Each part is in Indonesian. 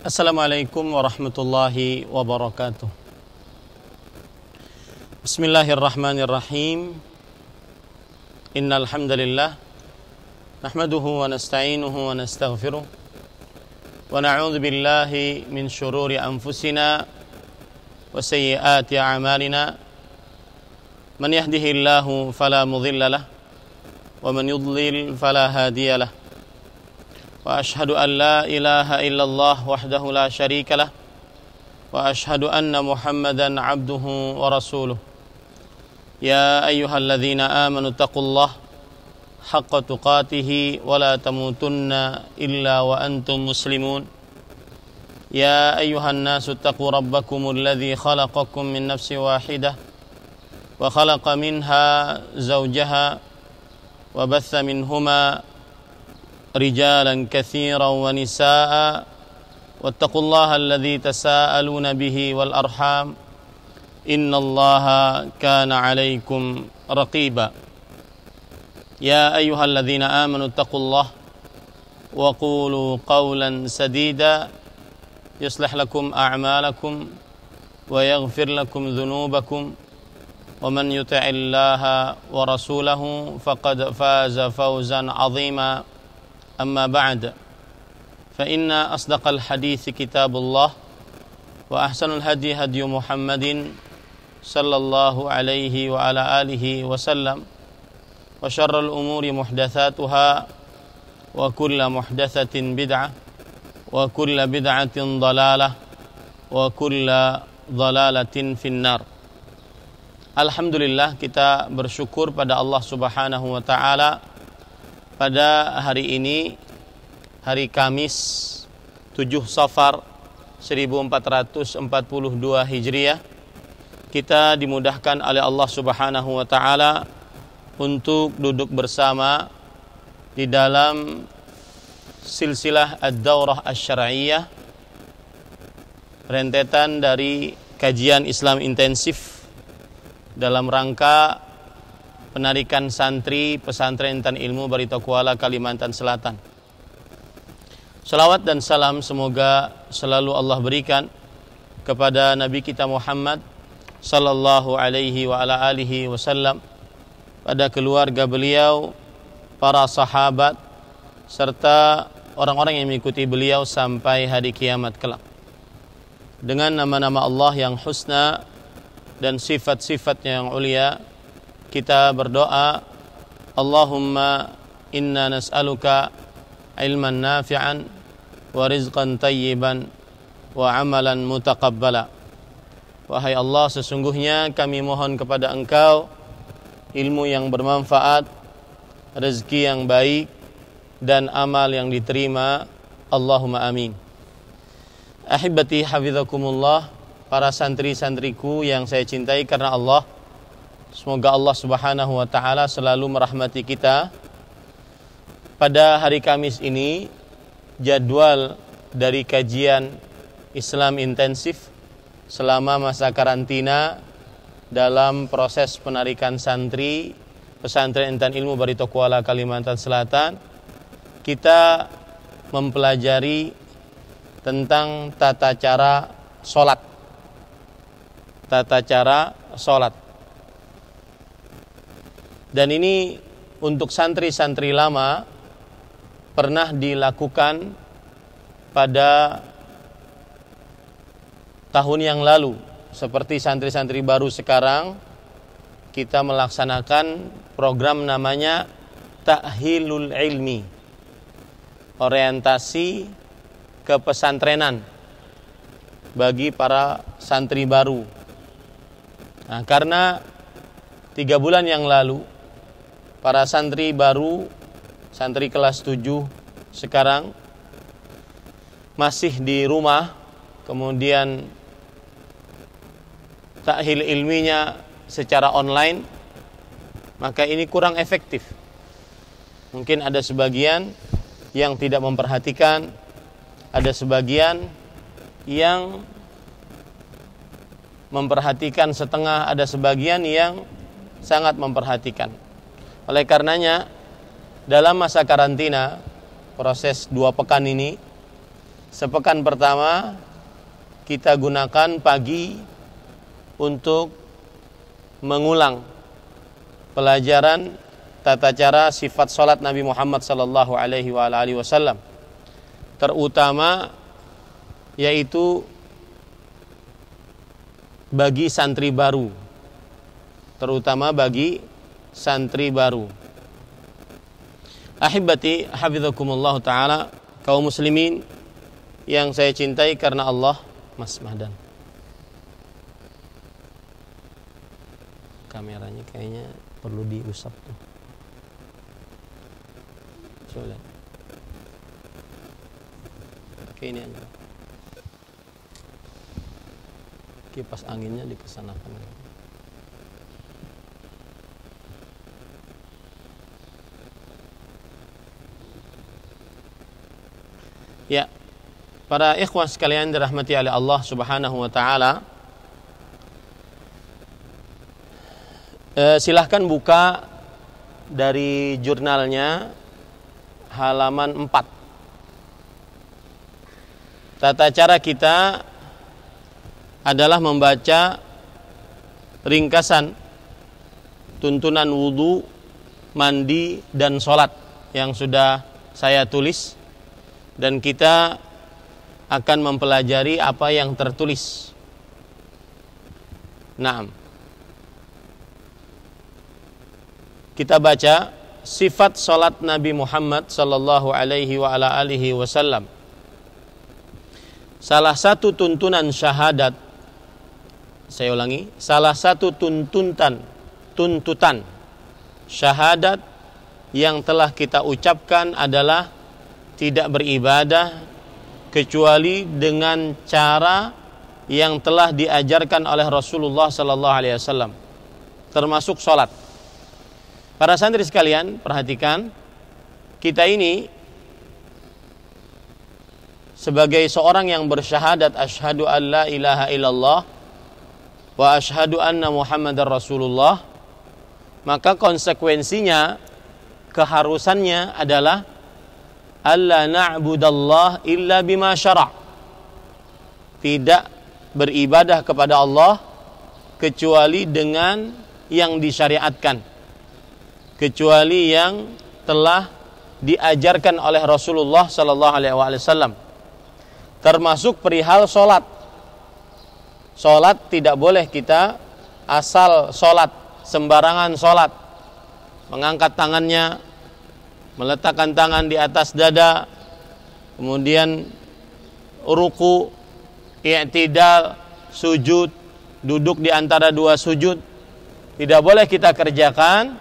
Assalamualaikum warahmatullahi wabarakatuh. Bismillahirrahmanirrahim. Innal hamdalillah nahmaduhu wa nasta'inuhu wa nastaghfiruh wa na'udzu billahi min shururi anfusina wa sayyiati a'malina. Man yahdihillahu fala mudilla lahu wa man yudlil fala hadiya lahu. Wa ashhadu an la ilaha illallah wahdahu la syarika lah wa ashhadu anna Muhammadan abduhu wa rasuluh. Ya ayyuhalladzina amanu taqullaha haqqa tuqatih wa la tamutunna illa wa antum muslimun. Ya ayyuhan nasu taqu rabbakumul ladzi khalaqakum min nafsin wahidah wa khalaqa minha zawjaha wa batha minhuma رجالا كثيرا ونساء واتقوا الله الذي تساءلون به والأرحام إن الله كان عليكم رقيبا يا أيها الذين آمنوا اتقوا الله وقولوا قولا سديدا يصلح لكم أعمالكم ويغفر لكم ذنوبكم ومن يطع الله ورسوله فقد فاز فوزا عظيما. أما بعد فإن أصدق الحديث كتاب الله وأحسن الهدي هدي محمد صلى الله عليه وعلى آله وسلم وشر الأمور محدثاتها وكل محدثة بدعة وكل بدعة ضلالة وكل ضلالة في النار. Alhamdulillah, kita bersyukur pada Allah Subhanahu wa taala. Pada hari ini, hari Kamis 7 Safar 1442 Hijriah, kita dimudahkan oleh Allah Subhanahu wa taala untuk duduk bersama di dalam silsilah Ad-Daurah Asy-Syar'iyyah, rentetan dari kajian Islam intensif dalam rangka penarikan santri Pesantren Intan Ilmu Barito Kuala, Kalimantan Selatan. Salawat dan salam semoga selalu Allah berikan kepada Nabi kita Muhammad sallallahu alaihi wa ala alihi wasallam, pada keluarga beliau, para sahabat, serta orang-orang yang mengikuti beliau sampai hari kiamat kelak. Dengan nama-nama Allah yang husna dan sifat-sifatnya yang ulia, kita berdoa, Allahumma inna nas'aluka ilman nafi'an wa rizqan tayyiban wa amalan mutaqabbala. Wahai Allah, sesungguhnya kami mohon kepada Engkau ilmu yang bermanfaat, rezeki yang baik, dan amal yang diterima. Allahumma amin. Ahibati hafizakumullah, para santri-santriku yang saya cintai karena Allah, semoga Allah Subhanahu wa taala selalu merahmati kita. Pada hari Kamis ini, jadwal dari kajian Islam intensif selama masa karantina dalam proses penarikan santri Pesantren Intan Ilmu Barito Kuala, Kalimantan Selatan, kita mempelajari tentang tata cara sholat. Tata cara sholat. Dan ini untuk santri-santri lama pernah dilakukan pada tahun yang lalu. Seperti santri-santri baru sekarang, kita melaksanakan program namanya Ta'hilul Ilmi, orientasi kepesantrenan bagi para santri baru. Nah, karena 3 bulan yang lalu para santri baru, santri kelas 7 sekarang masih di rumah, kemudian ta'hil ilminya secara online, maka ini kurang efektif. Mungkin ada sebagian yang tidak memperhatikan, ada sebagian yang memperhatikan setengah, ada sebagian yang sangat memperhatikan. Oleh karenanya, dalam masa karantina, proses 2 pekan ini, sepekan pertama kita gunakan pagi untuk mengulang pelajaran tata cara sifat salat Nabi Muhammad sallallahu alaihi wasallam, terutama yaitu bagi santri baru, Ahibati hafizakumullah ta'ala, kaum muslimin yang saya cintai karena Allah. Mas Mahdan, kameranya kayaknya perlu diusap tuh. Coba pakai ini aja, kipas anginnya dikesanakan. Ya, para ikhwan sekalian dirahmati oleh Allah Subhanahu wa taala, silahkan buka dari jurnalnya halaman 4. Tata cara kita adalah membaca ringkasan tuntunan wudu, mandi, dan sholat yang sudah saya tulis, dan kita akan mempelajari apa yang tertulis. Naam. Kita baca sifat salat Nabi Muhammad sallallahu alaihi wa ala alihi wasallam. Salah satu tuntunan syahadat, saya ulangi, salah satu tuntutan syahadat yang telah kita ucapkan adalah tidak beribadah kecuali dengan cara yang telah diajarkan oleh Rasulullah sallallahu alaihi wasallam, termasuk salat. Para santri sekalian, perhatikan, kita ini sebagai seorang yang bersyahadat asyhadu an la ilaha illallah wa asyhadu anna Muhammadar Rasulullah, maka konsekuensinya, keharusannya adalah alla na'budallah illa bima syara', tidak beribadah kepada Allah kecuali dengan yang disyariatkan, kecuali yang telah diajarkan oleh Rasulullah sallallahu alaihi wasallam, termasuk perihal salat. Salat tidak boleh kita asal salat, sembarangan salat, mengangkat tangannya, meletakkan tangan di atas dada, kemudian ruku, i'tidal, sujud, duduk di antara dua sujud. Tidak boleh kita kerjakan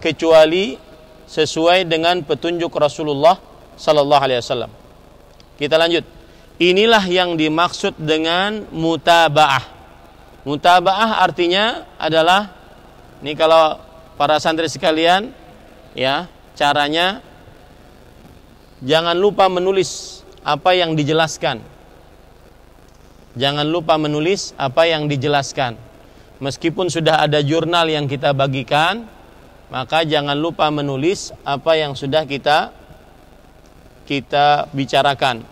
kecuali sesuai dengan petunjuk Rasulullah sallallahu alaihi wasallam. Kita lanjut. Inilah yang dimaksud dengan mutaba'ah. Mutaba'ah artinya adalah, ini kalau para santri sekalian, ya, caranya jangan lupa menulis apa yang dijelaskan. Jangan lupa menulis apa yang dijelaskan. Meskipun sudah ada jurnal yang kita bagikan, maka jangan lupa menulis apa yang sudah kita bicarakan.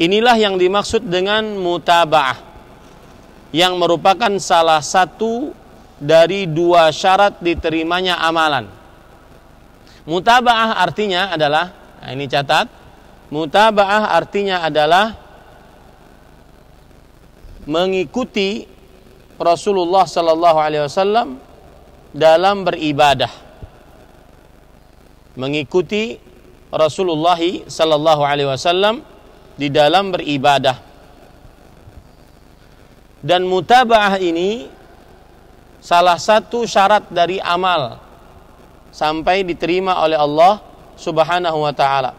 Inilah yang dimaksud dengan mutaba'ah, yang merupakan salah satu dari dua syarat diterimanya amalan. Mutaba'ah artinya adalah, nah ini catat, mutaba'ah artinya adalah mengikuti Rasulullah sallallahu alaihi wasallam dalam beribadah. Mengikuti Rasulullah sallallahu alaihi wasallam di dalam beribadah. Dan mutaba'ah ini salah satu syarat dari amal sampai diterima oleh Allah Subhanahu wa taala.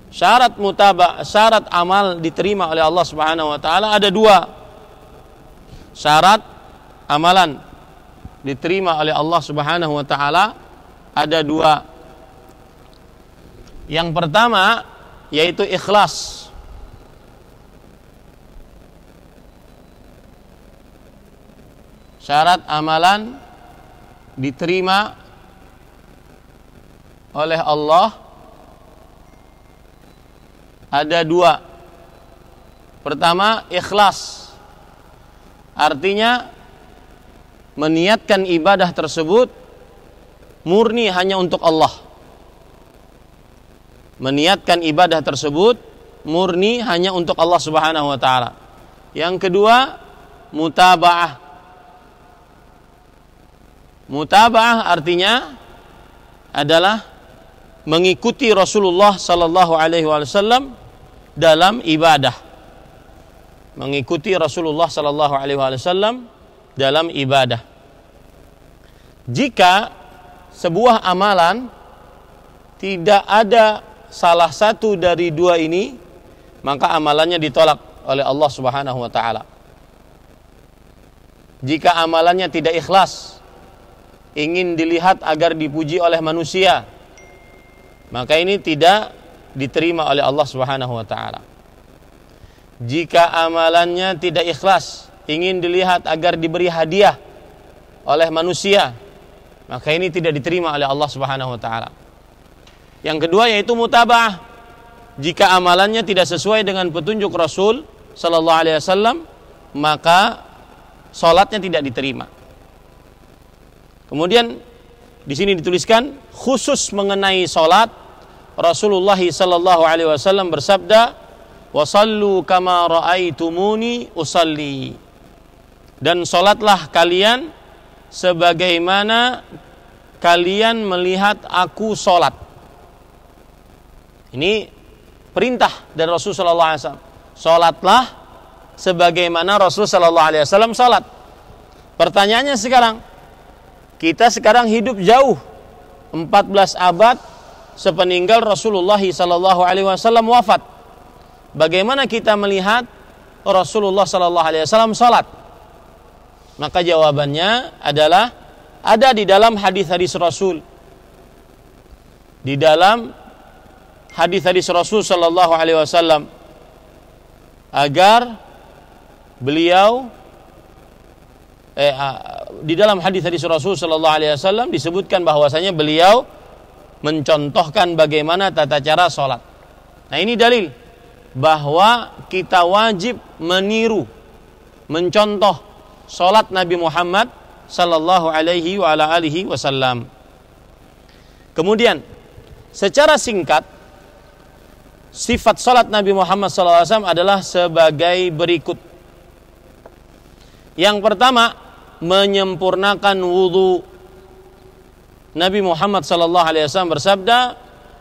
Syarat mutaba'ah, syarat amal diterima oleh Allah Subhanahu wa taala ada dua. Syarat amalan diterima oleh Allah Subhanahu wa taala ada dua. Yang pertama yaitu ikhlas. Syarat amalan diterima oleh Allah ada dua. Pertama, ikhlas. Artinya meniatkan ibadah tersebut murni hanya untuk Allah. Meniatkan ibadah tersebut murni hanya untuk Allah Subhanahu wa taala. Yang kedua, mutaba'ah. Mutaba'ah artinya adalah mengikuti Rasulullah sallallahu alaihi wasallam dalam ibadah. Mengikuti Rasulullah sallallahu alaihi wasallam dalam ibadah. Jika sebuah amalan tidak ada salah satu dari dua ini, maka amalannya ditolak oleh Allah Subhanahu wa taala. Jika amalannya tidak ikhlas, ingin dilihat agar dipuji oleh manusia, maka ini tidak diterima oleh Allah Subhanahu wa taala. Jika amalannya tidak ikhlas, ingin dilihat agar diberi hadiah oleh manusia, maka ini tidak diterima oleh Allah Subhanahu wa taala. Yang kedua yaitu mutaba'ah. Jika amalannya tidak sesuai dengan petunjuk Rasul sallallahu alaihi wasallam, maka salatnya tidak diterima. Kemudian di sini dituliskan khusus mengenai salat, Rasulullah sallallahu alaihi wasallam bersabda, "Wa shallu kama raaitumuni usalli." Dan salatlah kalian sebagaimana kalian melihat aku salat. Ini perintah dari Rasul sallallahu alaihi wasallam. Salatlah sebagaimana Rasul sallallahu alaihi wasallam salat. Pertanyaannya sekarang, kita sekarang hidup jauh 14 abad sepeninggal Rasulullah sallallahu alaihi wasallam wafat. Bagaimana kita melihat Rasulullah sallallahu alaihi wasallam salat? Maka jawabannya adalah ada di dalam hadis-hadis Rasul. Di dalam hadis-hadis Rasul sallallahu alaihi wasallam, agar beliau di dalam hadis-hadis Rasul sallallahu alaihi wasallam disebutkan bahwasanya beliau mencontohkan bagaimana tata cara salat. Nah, ini dalil bahwa kita wajib meniru, mencontoh salat Nabi Muhammad sallallahu alaihi wa ala alihi wasallam. Kemudian secara singkat, sifat salat Nabi Muhammad sallallahu alaihi wasallam adalah sebagai berikut. Yang pertama, menyempurnakan wudu. Nabi Muhammad sallallahu alaihi wasallam bersabda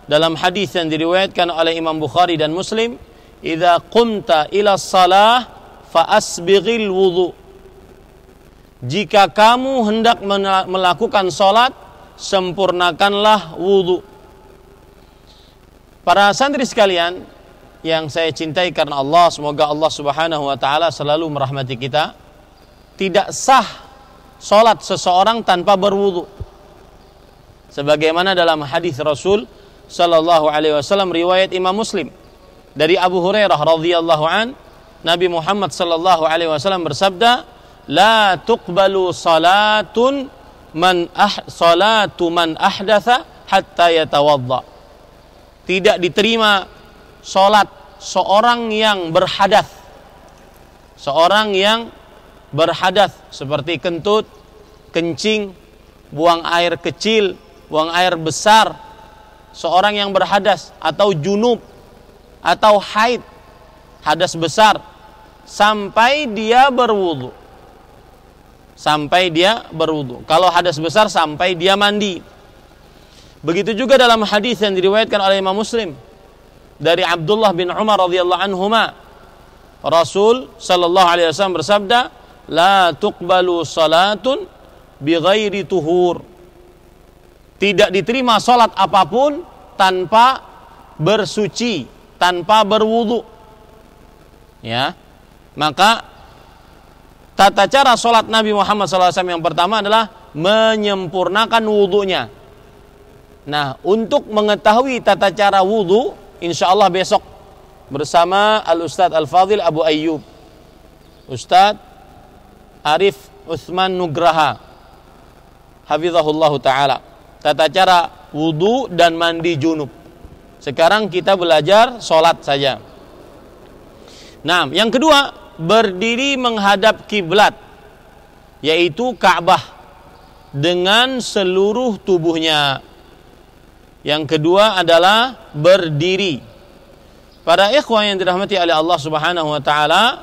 dalam hadis yang diriwayatkan oleh Imam Bukhari dan Muslim, "Idza qumta ila shalah fa asbighil wudu." Jika kamu hendak melakukan salat, sempurnakanlah wudu. Para santri sekalian yang saya cintai karena Allah, semoga Allah Subhanahu wa taala selalu merahmati kita. Tidak sah salat seseorang tanpa berwudu. Sebagaimana dalam hadis Rasul sallallahu alaihi wasallam riwayat Imam Muslim dari Abu Hurairah radhiyallahu an, Nabi Muhammad sallallahu alaihi wasallam bersabda, "La tuqbalu salatu man ahdatha hatta yatawadda." Tidak diterima salat seorang yang berhadas. Seorang yang berhadas seperti kentut, kencing, buang air kecil, buang air besar. Seorang yang berhadas atau junub atau haid, hadas besar, sampai dia berwudu. Sampai dia berwudu. Kalau hadas besar sampai dia mandi. Begitu juga dalam hadis yang diriwayatkan oleh Imam Muslim dari Abdullah bin Umar radhiyallahu anhuma, Rasul sallallahu alaihi wasallam bersabda, "La tuqbalu salatun bighairi tuhur." Tidak diterima salat apapun tanpa bersuci, tanpa berwudu. Ya. Maka tata cara salat Nabi Muhammad SAW yang pertama adalah menyempurnakan wudunya. Nah, untuk mengetahui tata cara wudu, insyaallah besok bersama Al-Ustadz Al-Fadhil Abu Ayyub, Ustadz Arif Utsman Nugraha, hafizahullahu ta'ala, tata cara wudu dan mandi junub. Sekarang kita belajar sholat saja. Nah, yang kedua, berdiri menghadap kiblat, yaitu Ka'bah, dengan seluruh tubuhnya. Yang kedua adalah berdiri. Para ikhwan yang dirahmati oleh Allah Subhanahu wa taala,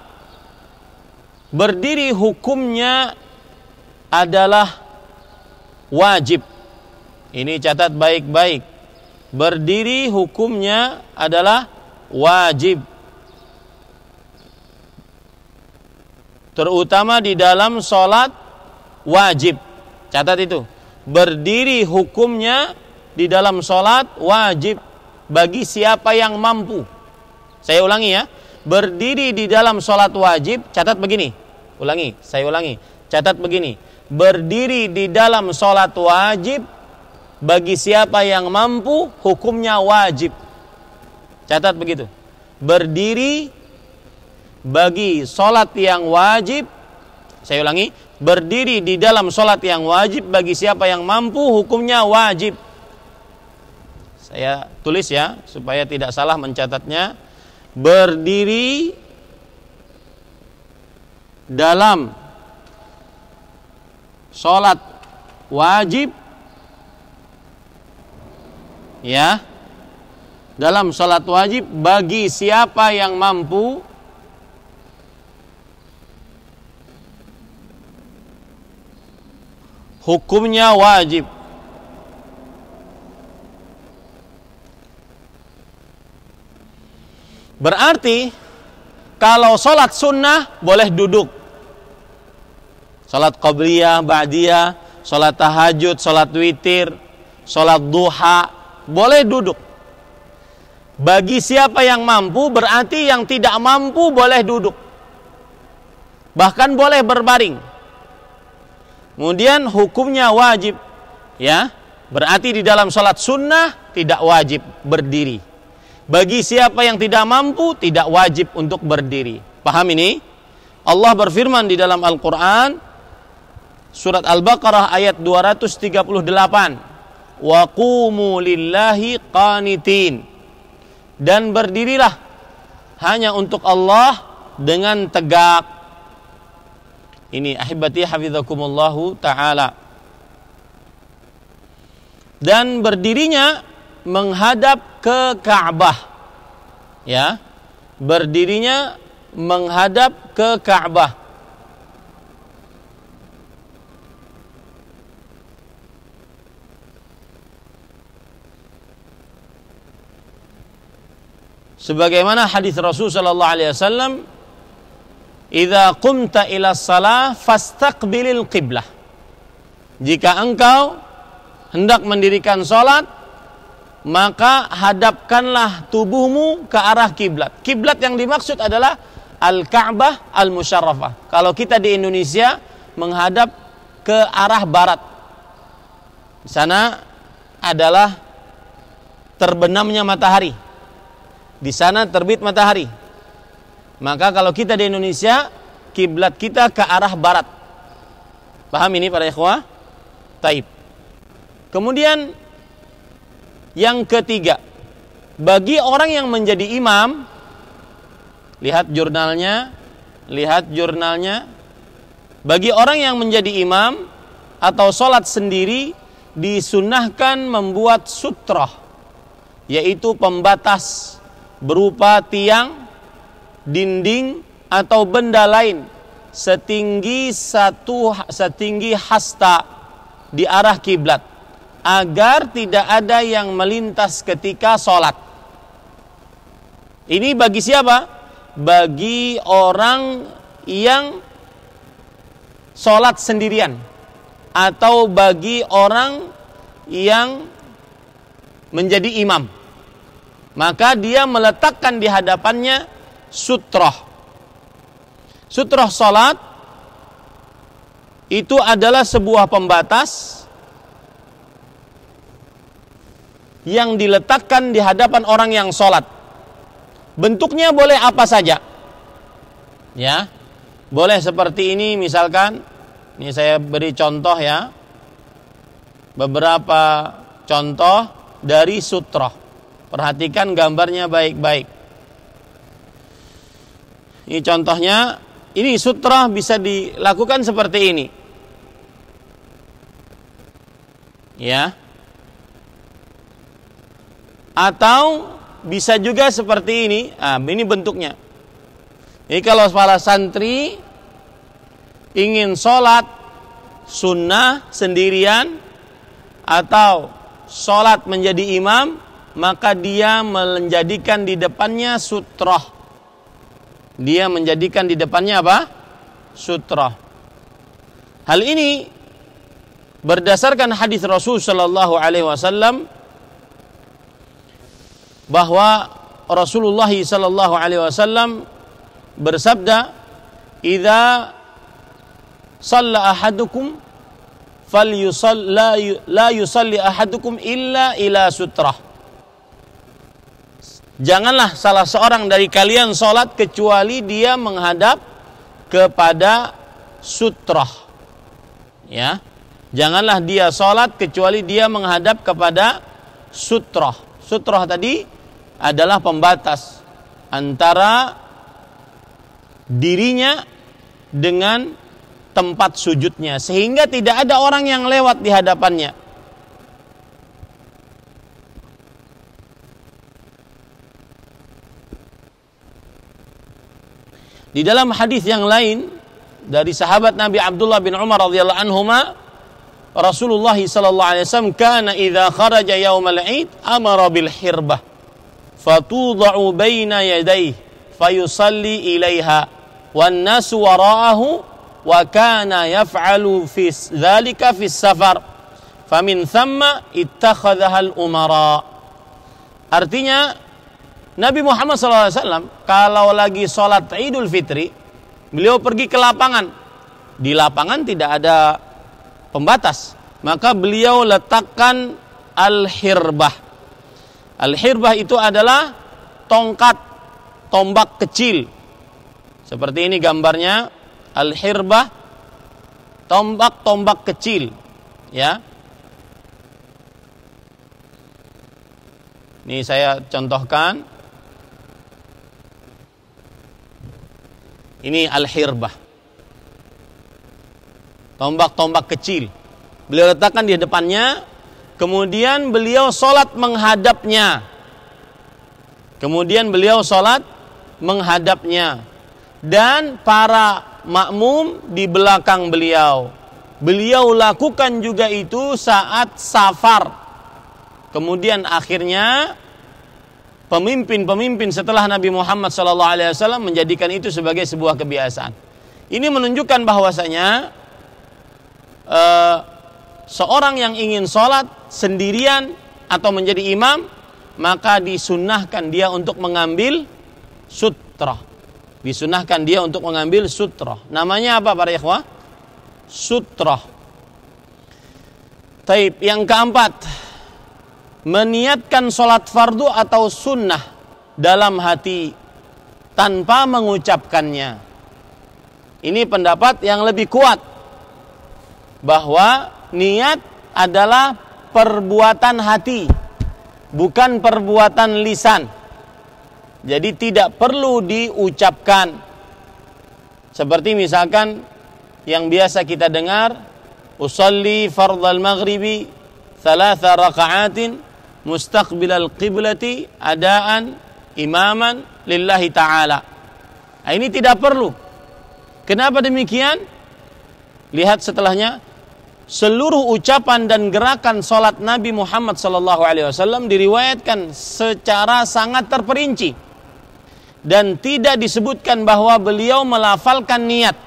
berdiri hukumnya adalah wajib. Ini catat baik-baik. Berdiri hukumnya adalah wajib. Terutama di dalam sholat wajib. Catat itu. Berdiri hukumnya di dalam sholat wajib bagi siapa yang mampu. Saya ulangi ya. Berdiri di dalam sholat wajib, catat begini. Saya ulangi. Catat begini. Berdiri di dalam sholat wajib bagi siapa yang mampu, hukumnya wajib. Catat begitu. Berdiri bagi sholat yang wajib, saya ulangi, berdiri di dalam sholat yang wajib bagi siapa yang mampu, hukumnya wajib. Saya tulis ya, supaya tidak salah mencatatnya. Berdiri dalam sholat wajib, ya, dalam sholat wajib bagi siapa yang mampu, hukumnya wajib. Berarti kalau sholat sunnah boleh duduk. Sholat qabliyah, ba'diyah, sholat tahajud, sholat witir, sholat duha, boleh duduk. Bagi siapa yang mampu, berarti yang tidak mampu boleh duduk. Bahkan boleh berbaring. Kemudian hukumnya wajib, ya. Berarti di dalam sholat sunnah tidak wajib berdiri. Bagi siapa yang tidak mampu, tidak wajib untuk berdiri. Paham ini? Allah berfirman di dalam Al-Quran, surat Al-Baqarah ayat 238. Wa qumu lillahi qanitin. Dan berdirilah hanya untuk Allah dengan tegak. Ini ahibati hafizakumullahu ta'ala. Dan berdirinya menghadap ke Ka'bah. Ya. Berdirinya menghadap ke Ka'bah. Sebagaimana hadis Rasul sallallahu alaihi wasallam, "Idza qumta ila shalah fastaqbilil qiblah." Jika engkau hendak mendirikan salat, maka hadapkanlah tubuhmu ke arah kiblat. Kiblat yang dimaksud adalah Al-Ka'bah Al-Musyarrafah. Kalau kita di Indonesia menghadap ke arah barat. Di sana adalah terbenamnya matahari. Di sana terbit matahari. Maka kalau kita di Indonesia, kiblat kita ke arah barat. Paham ini para ikhwah? Taib. Kemudian yang ketiga, bagi orang yang menjadi imam, lihat jurnalnya. Bagi orang yang menjadi imam atau sholat sendiri, disunnahkan membuat sutrah, yaitu pembatas berupa tiang, dinding atau benda lain setinggi hasta di arah kiblat, agar tidak ada yang melintas ketika sholat. Ini bagi siapa? Bagi orang yang sholat sendirian, atau bagi orang yang menjadi imam. Maka dia meletakkan di hadapannya sutrah. Sutrah sholat itu adalah sebuah pembatas yang diletakkan di hadapan orang yang sholat. Bentuknya boleh apa saja, ya. Boleh seperti ini, misalkan. Ini saya beri contoh ya, beberapa contoh dari sutrah. Perhatikan gambarnya baik-baik. Ini contohnya, ini sutrah bisa dilakukan seperti ini. Ya. Atau bisa juga seperti ini. Ini bentuknya. Jadi kalau para santri ingin sholat sunnah sendirian atau sholat menjadi imam, maka dia menjadikan di depannya sutrah. Dia menjadikan di depannya apa? Sutrah. Hal ini berdasarkan hadis Rasul sallallahu alaihi wasallam bahwa Rasulullah sallallahu alaihi wasallam bersabda, "Idza shalla ahadukum la yusalli ahadukum illa ila sutrah." Janganlah salah seorang dari kalian sholat kecuali dia menghadap kepada sutrah. Ya, janganlah dia sholat kecuali dia menghadap kepada sutrah. Sutrah tadi adalah pembatas antara dirinya dengan tempat sujudnya, sehingga tidak ada orang yang lewat di hadapannya. Di dalam hadis yang lain dari sahabat Nabi Abdullah bin Umar radhiyallahu anhuma, Rasulullah sallallahu alaihi wasallam kana idza kharaja yaumal 'id amara bil hirbah fatud'u baina yadayhi fayusalli ilaiha wan nasu wara'ahu wa kana yaf'alu fi dzalika fi safar famin thamma ittakhadhaha al umara. Artinya Nabi Muhammad SAW kalau lagi sholat Idul Fitri, beliau pergi ke lapangan. Di lapangan tidak ada pembatas, maka beliau letakkan al-hirbah. Al-hirbah itu adalah tongkat, tombak kecil. Seperti ini gambarnya, al-hirbah, tombak kecil. Ya. Ini saya contohkan. Ini al-hirbah. Tombak-tombak kecil. Beliau letakkan di depannya, kemudian beliau sholat menghadapnya. Dan para makmum di belakang beliau. Beliau lakukan juga itu saat safar. Kemudian akhirnya pemimpin setelah Nabi Muhammad SAW menjadikan itu sebagai sebuah kebiasaan. Ini menunjukkan bahwasanya seorang yang ingin sholat sendirian atau menjadi imam, maka disunnahkan dia untuk mengambil sutrah. Namanya apa para ikhwah? Sutrah. Taib. Yang keempat, meniatkan sholat fardu atau sunnah dalam hati tanpa mengucapkannya. Ini pendapat yang lebih kuat, bahwa niat adalah perbuatan hati, bukan perbuatan lisan. Jadi tidak perlu diucapkan. Seperti misalkan yang biasa kita dengar, usalli fardal maghribi 3 raka'atin mustaqbilal qiblati adaan imaman lillahi ta'ala. Ini tidak perlu. Kenapa demikian? Lihat setelahnya, seluruh ucapan dan gerakan salat Nabi Muhammad SAW diriwayatkan secara sangat terperinci, dan tidak disebutkan bahwa beliau melafalkan niat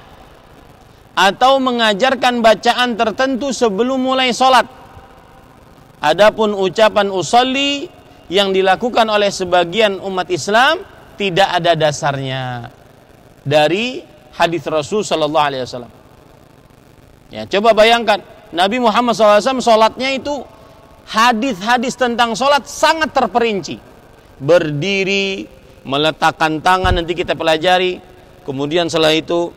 atau mengajarkan bacaan tertentu sebelum mulai salat. Adapun ucapan usolli yang dilakukan oleh sebagian umat Islam tidak ada dasarnya dari hadis Rasul sallallahu alaihi wasallam. Ya, coba bayangkan, Nabi Muhammad SAW sholatnya itu hadis-hadis tentang sholat sangat terperinci. Berdiri, meletakkan tangan, nanti kita pelajari. Kemudian setelah itu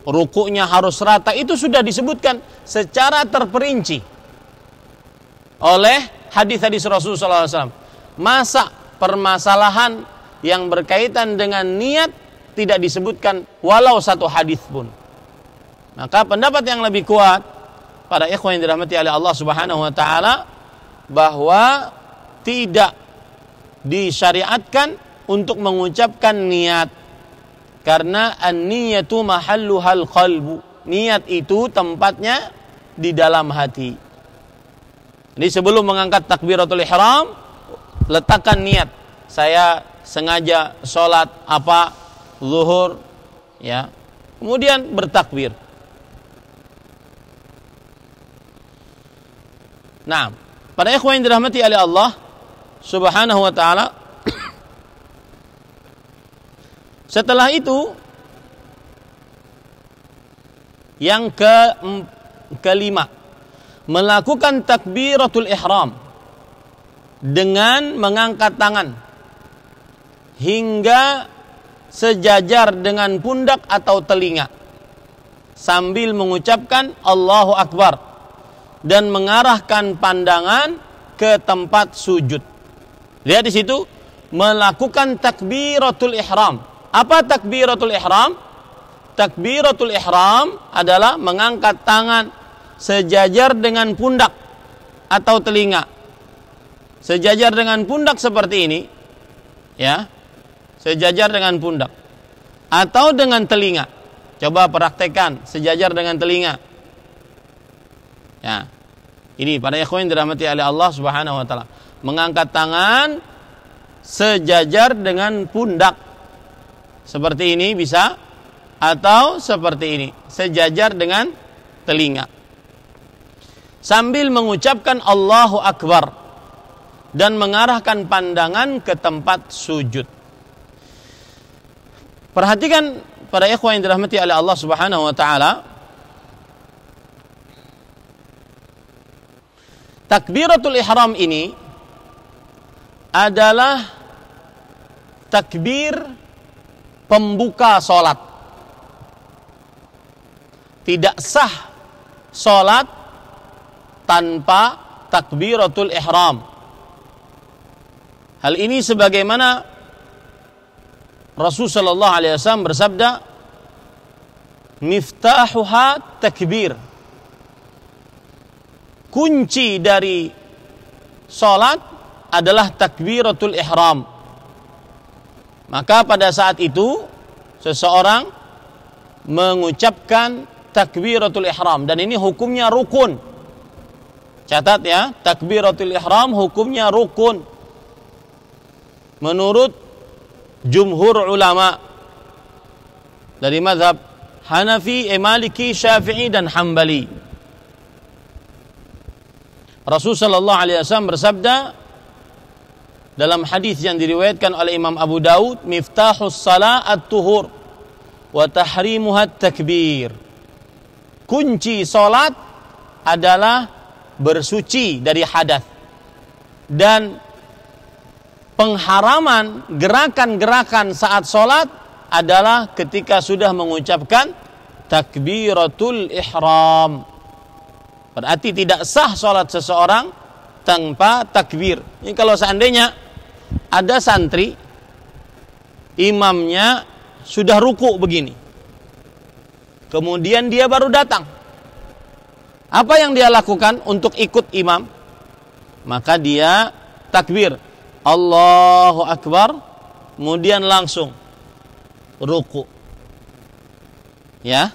rukunya harus rata. Itu sudah disebutkan secara terperinci oleh hadis-hadis Rasulullah SAW. Masa permasalahan yang berkaitan dengan niat tidak disebutkan walau satu hadis pun? Maka pendapat yang lebih kuat, para ikhwan yang dirahmati oleh Allah Subhanahu wa taala, bahwa tidak disyariatkan untuk mengucapkan niat, karena an-niyatu mahalluhal qalbu. Niat itu tempatnya di dalam hati. Jadi sebelum mengangkat takbiratul ihram, letakkan niat. Saya sengaja sholat zuhur, ya. Kemudian bertakbir. Nah, para ikhwan yang dirahmati oleh Allah Subhanahu wa taala, setelah itu yang kelima, melakukan takbiratul ihram dengan mengangkat tangan hingga sejajar dengan pundak atau telinga sambil mengucapkan Allahu Akbar dan mengarahkan pandangan ke tempat sujud. Lihat di situ, melakukan takbiratul ihram. Apa takbiratul ihram? Takbiratul ihram adalah mengangkat tangan sejajar dengan pundak atau telinga. Sejajar dengan pundak seperti ini, ya. Sejajar dengan pundak atau dengan telinga. Coba praktekkan sejajar dengan telinga. Ya. Ini para ikhwan dirahmati oleh Allah Subhanahu wa taala. Mengangkat tangan sejajar dengan pundak. Seperti ini bisa, atau seperti ini, sejajar dengan telinga. Sambil mengucapkan Allahu Akbar dan mengarahkan pandangan ke tempat sujud. Perhatikan para ikhwan yang dirahmati oleh Allah Subhanahu wa taala. Takbiratul ihram ini adalah takbir pembuka sholat. Tidak sah sholat tanpa takbiratul ihram. Hal ini sebagaimana Rasulullah sallallahu alaihi wasallam bersabda, miftahuha takbir. Kunci dari sholat adalah takbiratul ihram. Maka pada saat itu seseorang mengucapkan takbiratul ihram, dan ini hukumnya rukun. Catat ya, takbiratul ihram hukumnya rukun menurut jumhur ulama dari mazhab Hanafi, Maliki, Syafi'i dan Hambali. Rasul sallallahu alaihi wasallam bersabda dalam hadis yang diriwayatkan oleh Imam Abu Daud, miftahus shalah at-tuhur wa tahrimuha at-takbir. Kunci salat adalah bersuci dari hadas, dan pengharaman gerakan-gerakan saat salat adalah ketika sudah mengucapkan takbiratul ihram. Berarti tidak sah sholat seseorang tanpa takbir. Ini kalau seandainya ada santri, imamnya sudah ruku begini, kemudian dia baru datang, apa yang dia lakukan untuk ikut imam? Maka dia takbir Allahu Akbar, kemudian langsung ruku. Ya,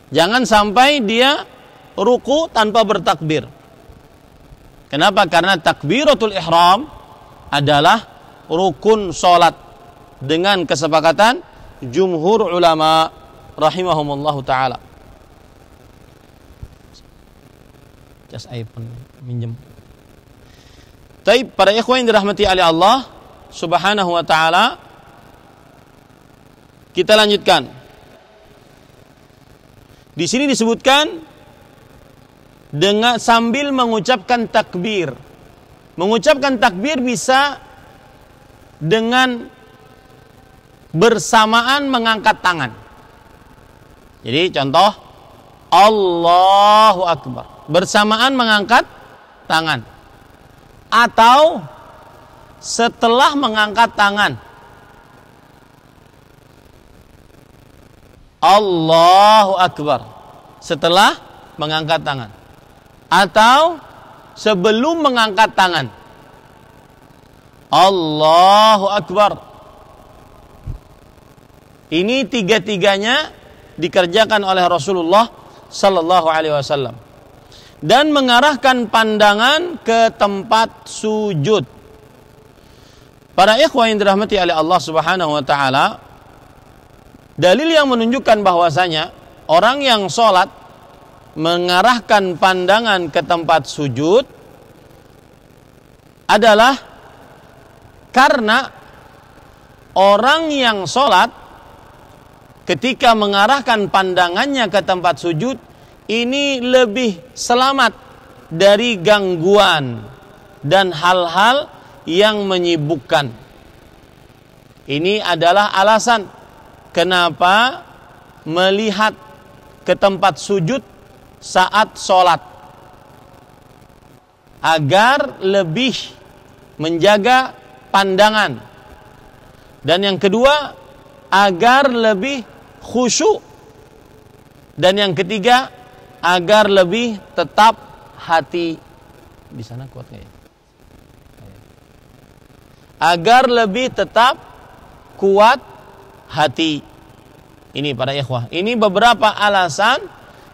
jangan sampai dia ruku tanpa bertakbir. Kenapa? Karena takbiratul ihram adalah rukun salat dengan kesepakatan jumhur ulama rahimahumullahu taala. Just iPhone minjem. Taib, para ikhwan yang dirahmati oleh Allah Subhanahu wa taala, kita lanjutkan. Di sini disebutkan dengan sambil mengucapkan takbir. Mengucapkan takbir bisa dengan bersamaan mengangkat tangan. Jadi contoh Allahu Akbar, bersamaan mengangkat tangan. atau setelah mengangkat tangan. Allahu Akbar. Setelah mengangkat tangan. Atau sebelum mengangkat tangan. Allahu Akbar. Ini tiga-tiganya dikerjakan oleh Rasulullah sallallahu alaihi wasallam dan mengarahkan pandangan ke tempat sujud. Para ikhwah yang dirahmati oleh Allah Subhanahu wa taala, dalil yang menunjukkan bahwasanya orang yang sholat mengarahkan pandangan ke tempat sujud adalah karena orang yang sholat ketika mengarahkan pandangannya ke tempat sujud ini lebih selamat dari gangguan dan hal-hal yang menyibukkan. Ini adalah alasan kenapa melihat ke tempat sujud saat sholat, agar lebih menjaga pandangan. Dan yang kedua, agar lebih khusyuk. Dan yang ketiga, agar lebih tetap hati. Di sana kuat nggak ya? Agar lebih tetap kuat hati. Ini para ikhwah, ini beberapa alasan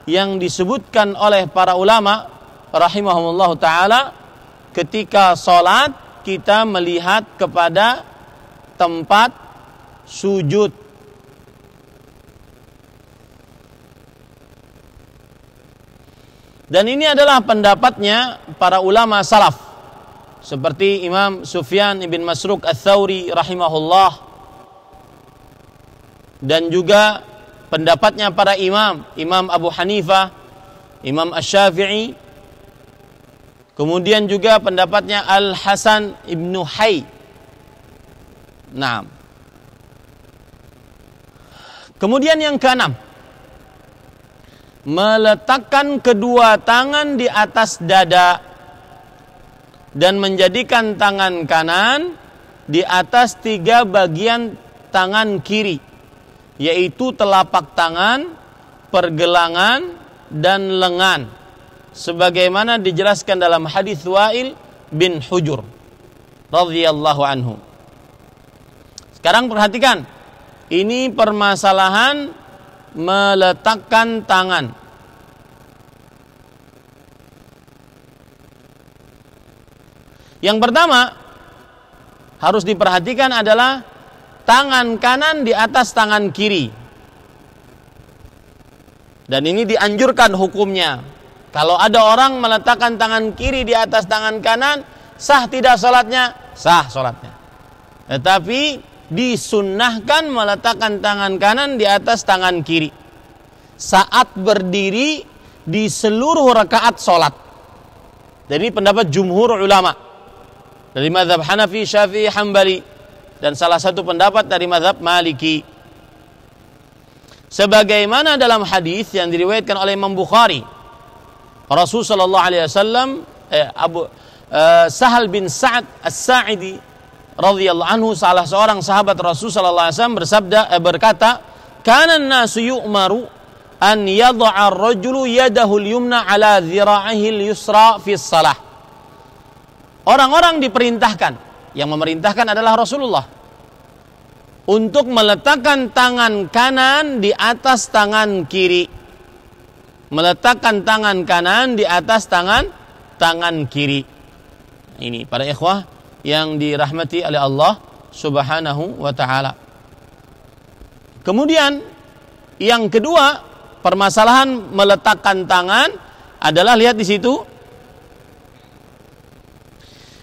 yang disebutkan oleh para ulama rahimahumullah ta'ala ketika sholat kita melihat kepada tempat sujud. Dan ini adalah pendapatnya para ulama salaf, seperti Imam Sufyan ibn Masruq Ats-Tsauri rahimahullah, dan juga pendapatnya para imam Abu Hanifah, Imam Asy-Syafi'i, kemudian juga pendapatnya Al-Hasan ibnu Hayy. Nah, kemudian yang keenam, meletakkan kedua tangan di atas dada dan menjadikan tangan kanan di atas 3 bagian tangan kiri, yaitu telapak tangan, pergelangan, dan lengan, sebagaimana dijelaskan dalam hadis Wa'il bin Hujur radhiyallahu anhu. Sekarang perhatikan, ini permasalahan meletakkan tangan. Yang pertama harus diperhatikan adalah tangan kanan di atas tangan kiri. Dan ini dianjurkan hukumnya. Kalau ada orang meletakkan tangan kiri di atas tangan kanan, sah tidak salatnya? Sah salatnya. Tetapi disunnahkan meletakkan tangan kanan di atas tangan kiri saat berdiri di seluruh rakaat salat. Jadi pendapat jumhur ulama dari mazhab Hanafi, Syafi'i, Hambali, dan salah satu pendapat dari mazhab Maliki. Sebagaimana dalam hadis yang diriwayatkan oleh Imam Bukhari, Rasul sallallahu alaihi wasallam Sahal bin Sa'ad As-Sa'idi radhiyallahu anhu, salah seorang sahabat Rasul sallallahu alaihi wasallam berkata, "Kana an-nasu yu'maru an yadha'a ar-rajulu yadahu al-yumna 'ala dhira'ihi al-yusra fi shalah." Orang-orang diperintahkan, yang memerintahkan adalah Rasulullah, untuk meletakkan tangan kanan di atas tangan kiri. Meletakkan tangan kanan di atas tangan kiri. Ini para ikhwah yang dirahmati oleh Allah Subhanahu wa ta'ala. Kemudian yang kedua, permasalahan meletakkan tangan adalah, lihat di situ,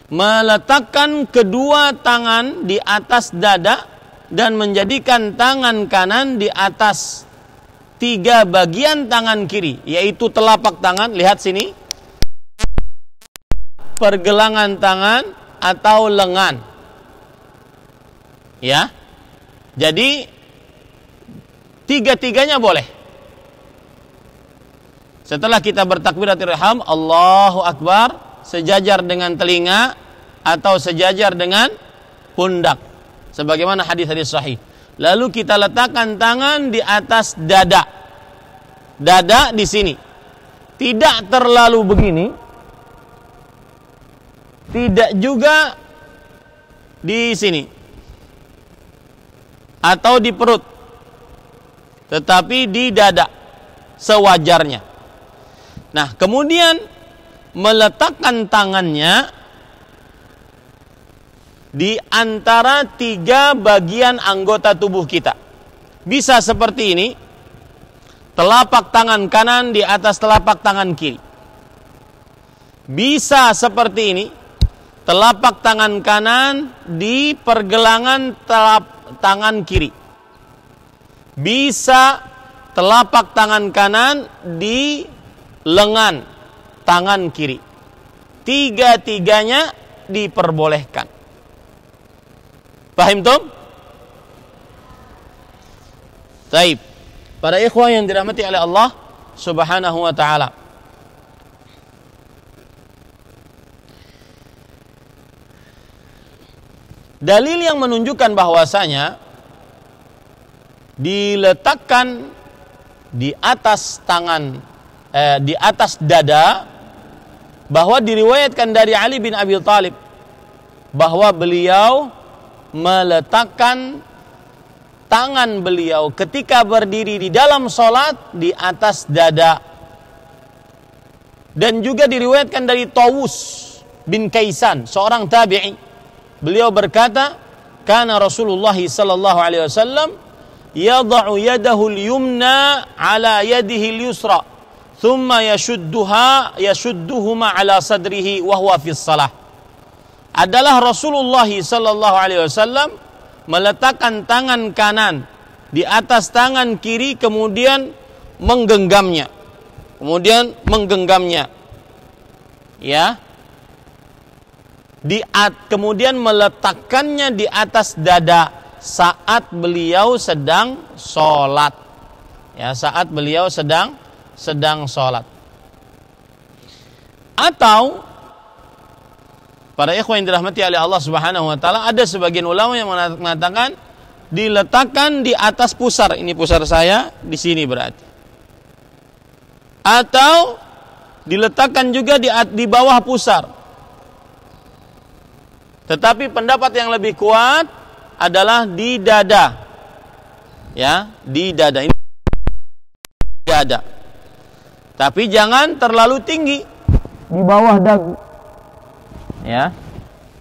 meletakkan kedua tangan di atas dada dan menjadikan tangan kanan di atas 3 bagian tangan kiri, yaitu telapak tangan, lihat sini, pergelangan tangan atau lengan. Ya. Jadi 3-tiganya boleh. Setelah kita bertakbiratul ihram, Allahu Akbar, sejajar dengan telinga atau sejajar dengan pundak. Sebagaimana hadis sahih. Lalu kita letakkan tangan di atas dada. Dada di sini. Tidak terlalu begini. Tidak juga di sini. Atau di perut. Tetapi di dada. Sewajarnya. Nah, kemudian meletakkan tangannya di antara 3 bagian anggota tubuh kita. Bisa seperti ini. Telapak tangan kanan di atas telapak tangan kiri. Bisa seperti ini. Telapak tangan kanan di pergelangan tangan kiri. Bisa telapak tangan kanan di lengan tangan kiri. 3-tiganya diperbolehkan. Paham tuh? Baik. Para ikhwah yang dirahmati oleh Allah Subhanahu wa taala. Dalil yang menunjukkan bahwasanya diletakkan di atas tangan di atas dada, bahwa diriwayatkan dari Ali bin Abi Thalib bahwa beliau meletakkan tangan beliau ketika berdiri di dalam sholat di atas dada. Dan juga diriwayatkan dari Tawus bin Kaisan, seorang tabi'i. Beliau berkata, kana Rasulullah sallallahu alaihi wasallam yada'u yadahu al-yumna ala yadihi al-yusra thumma yashudduhuma ala sadrihi wa huwa fi shalah. Adalah Rasulullah sallallahu alaihi wasallam meletakkan tangan kanan di atas tangan kiri kemudian menggenggamnya. Ya. Kemudian meletakkannya di atas dada saat beliau sedang sholat. Ya, saat beliau sedang sholat. Atau para ikhwan yang dirahmati oleh Allah Subhanahu wa taala, ada sebagian ulama yang mengatakan diletakkan di atas pusar. Ini pusar saya di sini berarti. Atau diletakkan juga di bawah pusar. Tetapi pendapat yang lebih kuat adalah di dada. Ya, di dada ini. Dada. Tapi jangan terlalu tinggi di bawah dagu. Ya.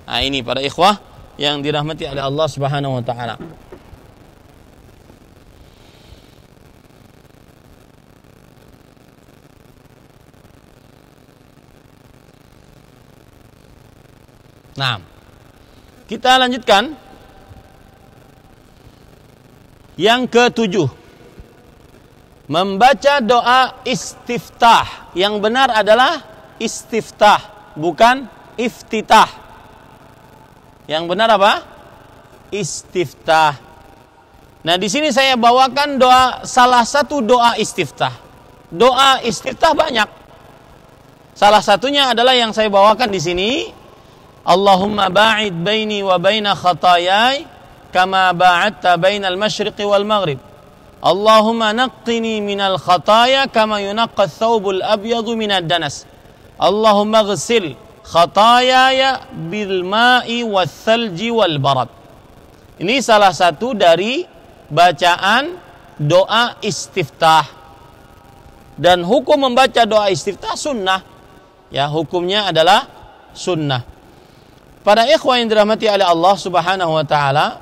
Nah, ini para ikhwah yang dirahmati oleh Allah Subhanahu wa taala. Nah, kita lanjutkan. Yang ke-7, membaca doa istiftah. Yang benar adalah istiftah, bukan iftitah. Yang benar apa? Istiftah. Nah, di sini saya bawakan salah satu doa istiftah. Doa istiftah banyak. Salah satunya adalah yang saya bawakan di sini. Allahumma ba'id baini wa baina khatayai kama ba'adta bainal masyriqi wal maghrib. Allahumma naqqini minal khataya kama yunaqqa ath-thawbul abyadu minad danas. Allahumma ghsil khatayaya bil ma'i wath thalji wal barad. Ini salah satu dari bacaan doa istiftah. Dan hukum membaca doa istiftah sunnah. Ya, hukumnya adalah sunnah. Para ikhwan yang dirahmati oleh Allah Subhanahu wa taala,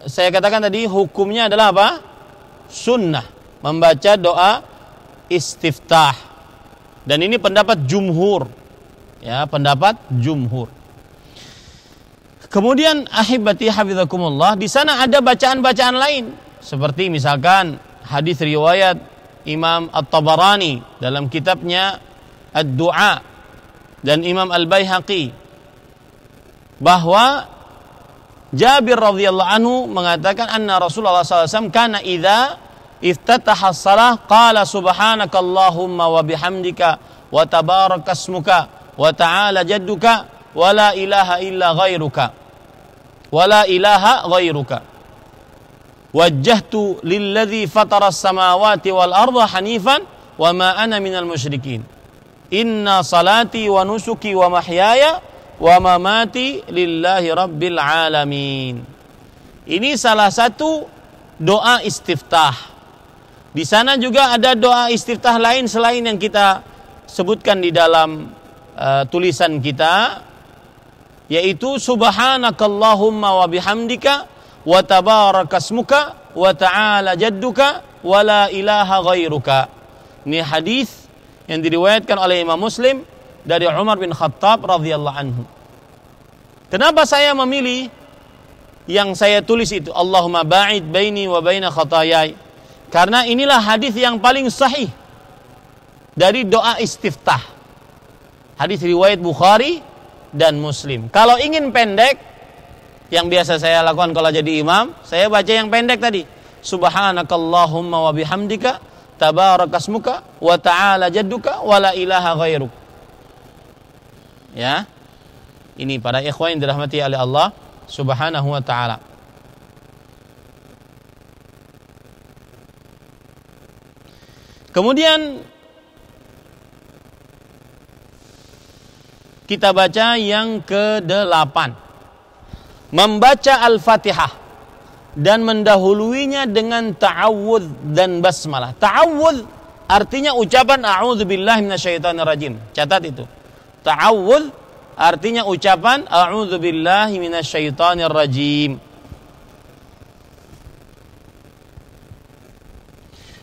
saya katakan tadi hukumnya adalah apa? Sunnah, membaca doa istiftah. Dan ini pendapat jumhur. Ya, pendapat jumhur. Kemudian ahibati hafizakumullah, di sana ada bacaan-bacaan lain seperti misalkan hadis riwayat Imam At-Tabarani dalam kitabnya Ad-Du'a dan Imam Al-Baihaqi bahwa Jabir radhiyallahu anhu mengatakan anna Rasulullah SAW kana idza iftataha as-salah qala subhanakallahumma wa bihamdika wa tabarakasmuka wa ta'ala jadduka wa la ilaha illa ghairuka wa la ilaha ghairuka wajjahtu lilladzi fatara as-samawati wal arda hanifan wa ma ana minal musyrikin inna salati wa nusuki wa mahyaya wa mamati lillahi rabbil alamin. Ini salah satu doa istiftah. Di sana juga ada doa istiftah lain selain yang kita sebutkan di dalam tulisan kita, yaitu subhanakallahumma wa bihamdika wa tabarakasmuka wa ta'ala jadduka wa la ilaha ghairuka. Ini hadis yang diriwayatkan oleh Imam Muslim dari Umar bin Khattab radhiyallahu anhu. Kenapa saya memilih yang saya tulis itu, Allahumma ba'id baini wa baina khataayai? Karena inilah hadis yang paling sahih dari doa istiftah. Hadis riwayat Bukhari dan Muslim. Kalau ingin pendek, yang biasa saya lakukan kalau jadi imam, saya baca yang pendek tadi. Subhanakallahumma wa bihamdika tabarakasmuka wa ta'ala jadduka wa la ilaha ghairuk. Ya. Ini para ikhwan yang dirahmati oleh Allah Subhanahu wa taala. Kemudian kita baca yang ke-8. Membaca Al-Fatihah dan mendahuluinya dengan ta'awudz dan basmalah. Ta'awudz artinya ucapan a'udzubillahi minasyaitonirrajim. Catat itu. Ta'awudz artinya ucapan a'udzubillahi minasyaitonirrajim.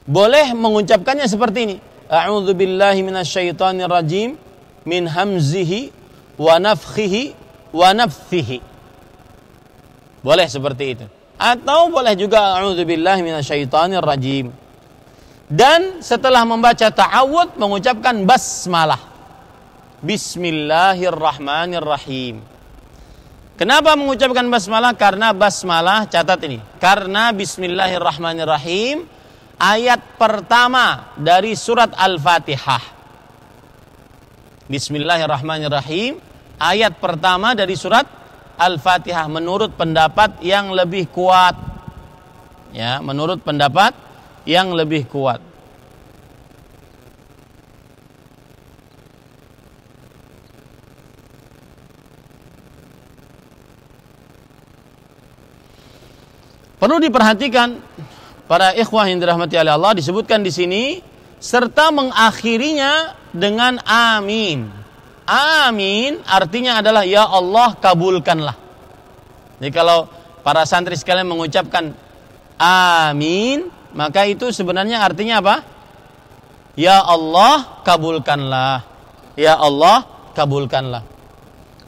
Boleh mengucapkannya seperti ini. A'udzubillahi minasyaitonirrajim min hamzihi wa nafthihi wa nafthihi. Boleh seperti itu. Atau boleh juga a'udzubillahi minasyaitonirrajim. Dan setelah membaca ta'awudz mengucapkan basmalah. Bismillahirrahmanirrahim. Kenapa mengucapkan basmalah? Karena basmalah, catat ini. Karena bismillahirrahmanirrahim ayat pertama dari surat Al-Fatihah. Bismillahirrahmanirrahim ayat pertama dari surat Al-Fatihah menurut pendapat yang lebih kuat. Ya, menurut pendapat yang lebih kuat. Perlu diperhatikan para ikhwah yang dirahmati oleh Allah, disebutkan di sini serta mengakhirinya dengan amin. Amin artinya adalah ya Allah kabulkanlah. Jadi kalau para santri sekalian mengucapkan amin, maka itu sebenarnya artinya apa? Ya Allah kabulkanlah. Ya Allah kabulkanlah.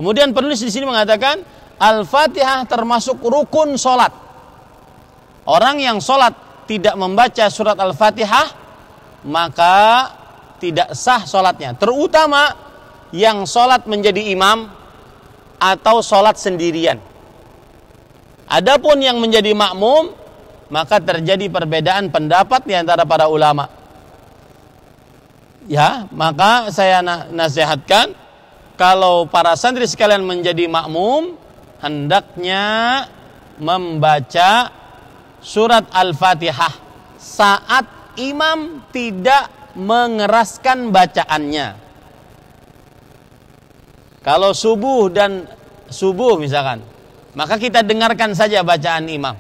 Kemudian penulis di sini mengatakan Al-Fatihah termasuk rukun salat. Orang yang salat tidak membaca surat Al-Fatihah maka tidak sah salatnya. Terutama yang salat menjadi imam atau salat sendirian. Adapun yang menjadi makmum maka terjadi perbedaan pendapat di antara para ulama. Ya, maka saya nasihatkan kalau para santri sekalian menjadi makmum hendaknya membaca surat Al-Fatihah saat imam tidak mengeraskan bacaannya. Kalau subuh misalkan, maka kita dengarkan saja bacaan imam.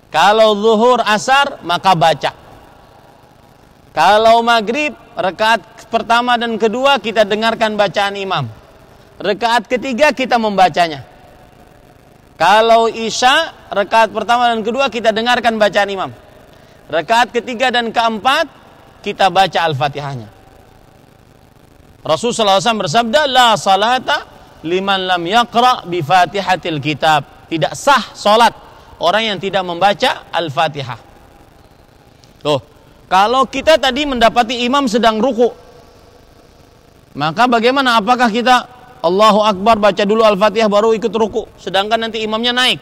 Kalau zuhur asar maka baca. Kalau maghrib rakaat pertama dan kedua kita dengarkan bacaan imam. Rakaat ketiga kita membacanya. Kalau isya, rakaat pertama dan kedua kita dengarkan bacaan imam. Rakaat ketiga dan keempat kita baca Al-Fatihahnya. Rasulullah SAW bersabda, la salata liman lam yaqra bi fatihatil kitab. Tidak sah salat orang yang tidak membaca Al-Fatihah. Tuh, kalau kita tadi mendapati imam sedang ruku, maka bagaimana? Apakah kita Allahu Akbar baca dulu Al-Fatihah baru ikut ruku, sedangkan nanti imamnya naik?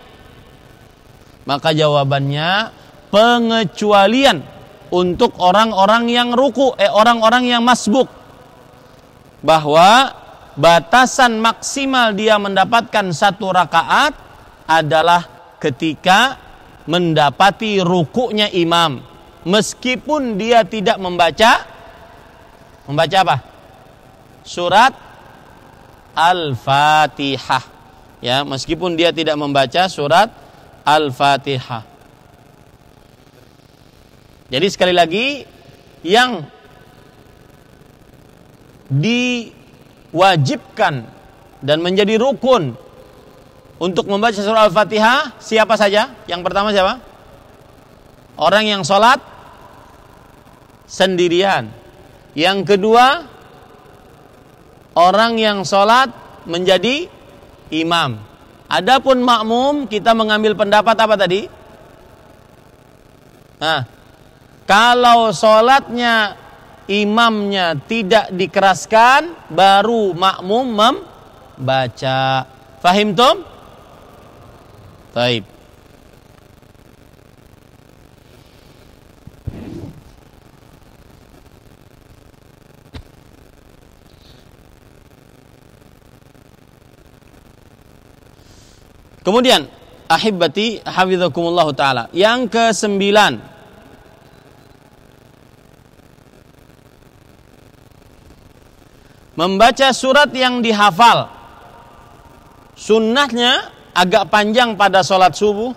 Maka jawabannya pengecualian untuk orang-orang yang orang-orang yang masbuk, bahwa batasan maksimal dia mendapatkan 1 rakaat adalah ketika mendapati rukuknya imam, meskipun dia tidak membaca apa? Surat Al-Fatihah. Ya, meskipun dia tidak membaca surat Al-Fatihah. Jadi sekali lagi, yang diwajibkan dan menjadi rukun untuk membaca surah Al-Fatihah siapa saja? Yang pertama siapa? Orang yang sholat sendirian. Yang kedua, orang yang sholat menjadi imam. Adapun makmum, kita mengambil pendapat apa tadi? Nah, kalau sholatnya imamnya tidak dikeraskan, baru makmum membaca. Fahim tum? Taib. Kemudian, ahibbati hafizakumullah ta'ala, yang ke-9, membaca surat yang dihafal. Sunnahnya agak panjang pada sholat subuh,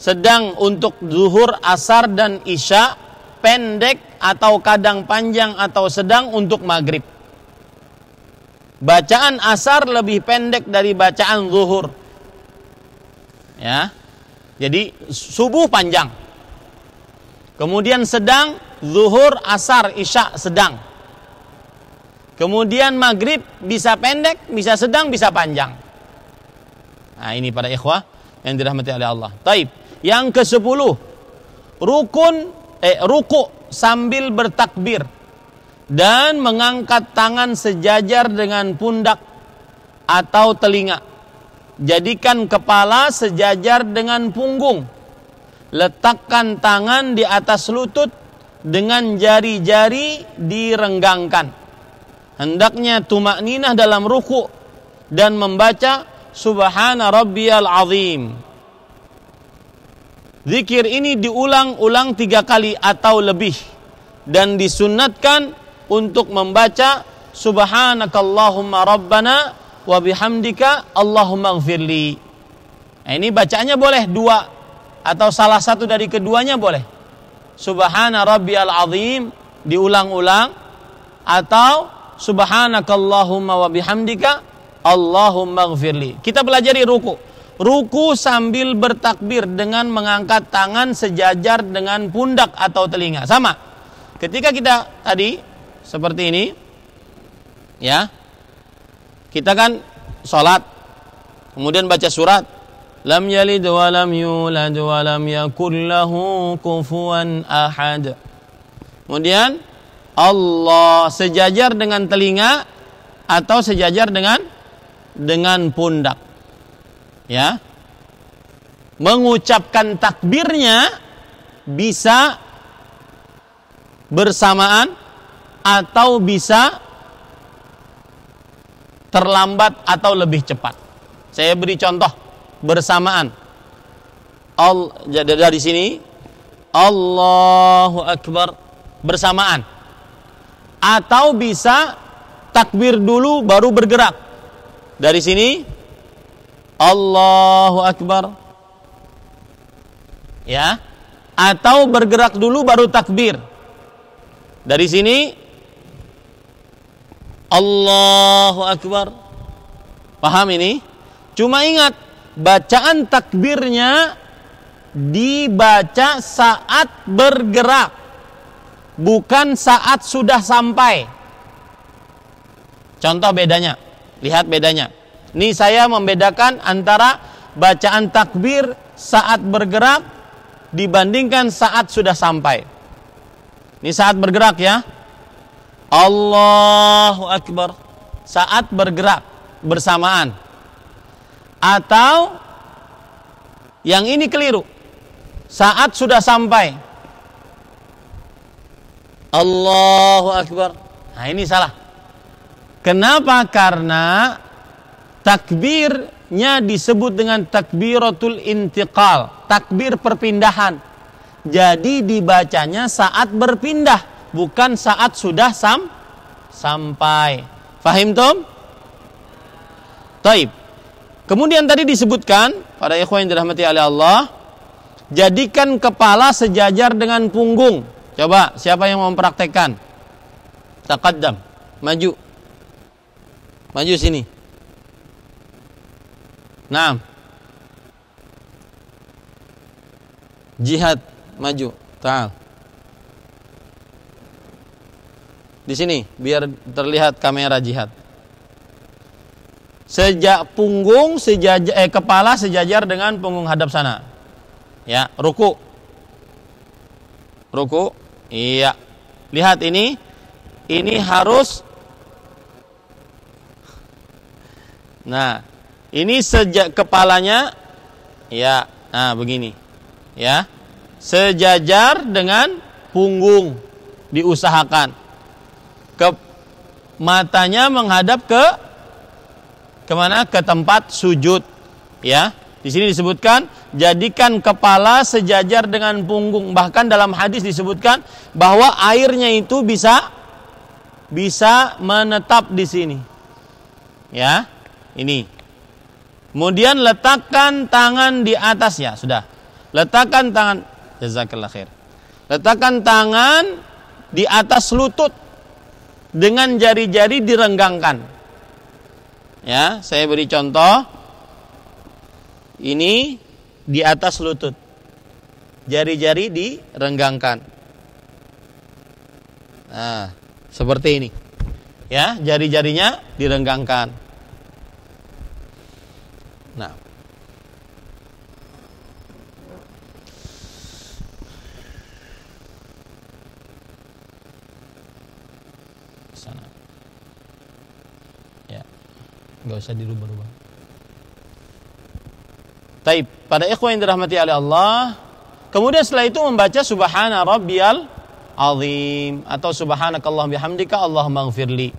sedang untuk zuhur, asar, dan isya pendek atau kadang panjang atau sedang untuk maghrib. Bacaan asar lebih pendek dari bacaan zuhur. Ya, jadi subuh panjang, kemudian sedang, zuhur, asar, isya sedang, kemudian maghrib bisa pendek, bisa sedang, bisa panjang. Nah, ini para ikhwah yang dirahmati oleh Allah. Taib. Yang ke-10, ruku sambil bertakbir dan mengangkat tangan sejajar dengan pundak atau telinga. Jadikan kepala sejajar dengan punggung. Letakkan tangan di atas lutut dengan jari-jari direnggangkan. Hendaknya tumakninah dalam ruku dan membaca Subhana Rabbiyal Azim. Zikir ini diulang-ulang 3 kali atau lebih, dan disunnatkan untuk membaca Subhanakallahumma Rabbana wa bihamdika Allahumma gfirli. Nah, ini bacaannya boleh 2 atau salah satu dari keduanya boleh. Subhana Rabbiyal Azim diulang-ulang, atau Subhanakallahumma wa bihamdika Allahumma gfirli. Kita pelajari ruku. Ruku sambil bertakbir dengan mengangkat tangan sejajar dengan pundak atau telinga. Sama. Ketika kita tadi seperti ini, ya, kita kan sholat, kemudian baca surat lam yalid wa lam yulad wa lam yakul lahu kufuwan ahad. Kemudian Allah sejajar dengan telinga atau sejajar dengan pundak. Ya. Mengucapkan takbirnya bisa bersamaan atau bisa terlambat atau lebih cepat. Saya beri contoh bersamaan. Dari sini Allahu Akbar bersamaan, atau bisa takbir dulu baru bergerak. Dari sini Allahu Akbar, ya, atau bergerak dulu baru takbir. Dari sini Allahu Akbar. Paham ini? Cuma ingat, bacaan takbirnya dibaca saat bergerak, bukan saat sudah sampai. Contoh bedanya. Lihat bedanya. Ini saya membedakan antara bacaan takbir saat bergerak dibandingkan saat sudah sampai. Ini saat bergerak, ya. Allahu Akbar saat bergerak bersamaan. Atau yang ini keliru, saat sudah sampai. Allahu Akbar. Nah, ini salah. Kenapa? Karena takbirnya disebut dengan takbiratul intiqal, takbir perpindahan. Jadi dibacanya saat berpindah, bukan saat sudah sampai. Fahim tom? Taib. Kemudian tadi disebutkan pada ikhwan yang dirahmati oleh Allah, jadikan kepala sejajar dengan punggung. Coba siapa yang mau mempraktekkan? Taqaddam, maju. Maju sini. Naam. Jihad, maju. Ta'al. Di sini biar terlihat kamera jihad. Punggung sejajar, kepala sejajar dengan punggung hadap sana. Ya, ruku. Ruku. Iya. Lihat ini. Ini harus. Nah, ini kepalanya ya, nah begini. Ya. Sejajar dengan punggung diusahakan. Matanya menghadap kemana? Ke tempat sujud. Ya, di sini disebutkan jadikan kepala sejajar dengan punggung. Bahkan dalam hadis disebutkan bahwa airnya itu bisa menetap di sini. Ya, ini. Kemudian letakkan tangan di atasnya. Sudah. Letakkan tangan. Jazakallah khair. Letakkan tangan di atas lutut dengan jari-jari direnggangkan. Ya, saya beri contoh. Ini di atas lutut. Jari-jari direnggangkan. Nah, seperti ini. Ya, jari-jarinya direnggangkan. Nah. Sana. Ya. Enggak usah dirubah-rubah. Taib, pada ikhwan yang dirahmati oleh Allah, kemudian setelah itu membaca subhana rabbiyal azim atau subhanakallahumma bihamdika Allahumma ighfirli.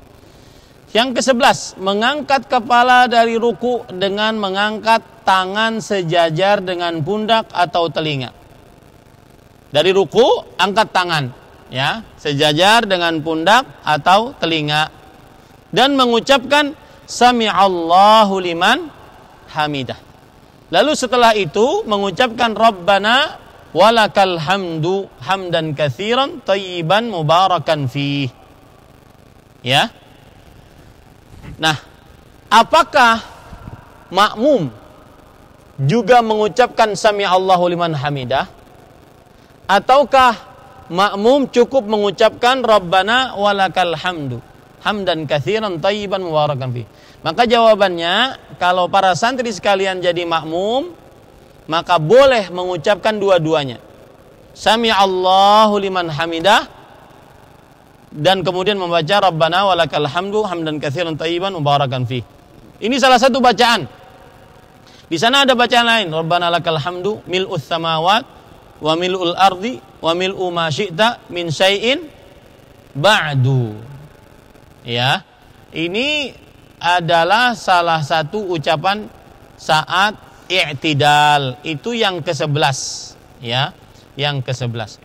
Yang ke-11, mengangkat kepala dari ruku dengan mengangkat tangan sejajar dengan pundak atau telinga. Dari ruku angkat tangan, ya, sejajar dengan pundak atau telinga, dan mengucapkan sami'allahu liman hamidah. Lalu setelah itu mengucapkan Rabbana walakal hamdu hamdan katsiran thayyiban mubarakan fih. Ya. Nah, apakah makmum juga mengucapkan sami'allahu liman hamidah? Ataukah makmum cukup mengucapkan Rabbana walakal hamdu hamdan katsiran thayyiban mubarakan fih? Maka jawabannya, kalau para santri sekalian jadi makmum, maka boleh mengucapkan dua-duanya. Sami'allahu liman hamidah, dan kemudian membaca Rabbana walakal hamdu hamdan katsiran thayyiban mubarakan fih. Ini salah satu bacaan. Di sana ada bacaan lain, Rabbana lakal hamdu mil'us samawat wa mil'ul ardi wa mil'u ma syi'ta min syai'in ba'du. Ya. Ini adalah salah satu ucapan saat i'tidal. Itu yang ke-11, ya, yang ke-11.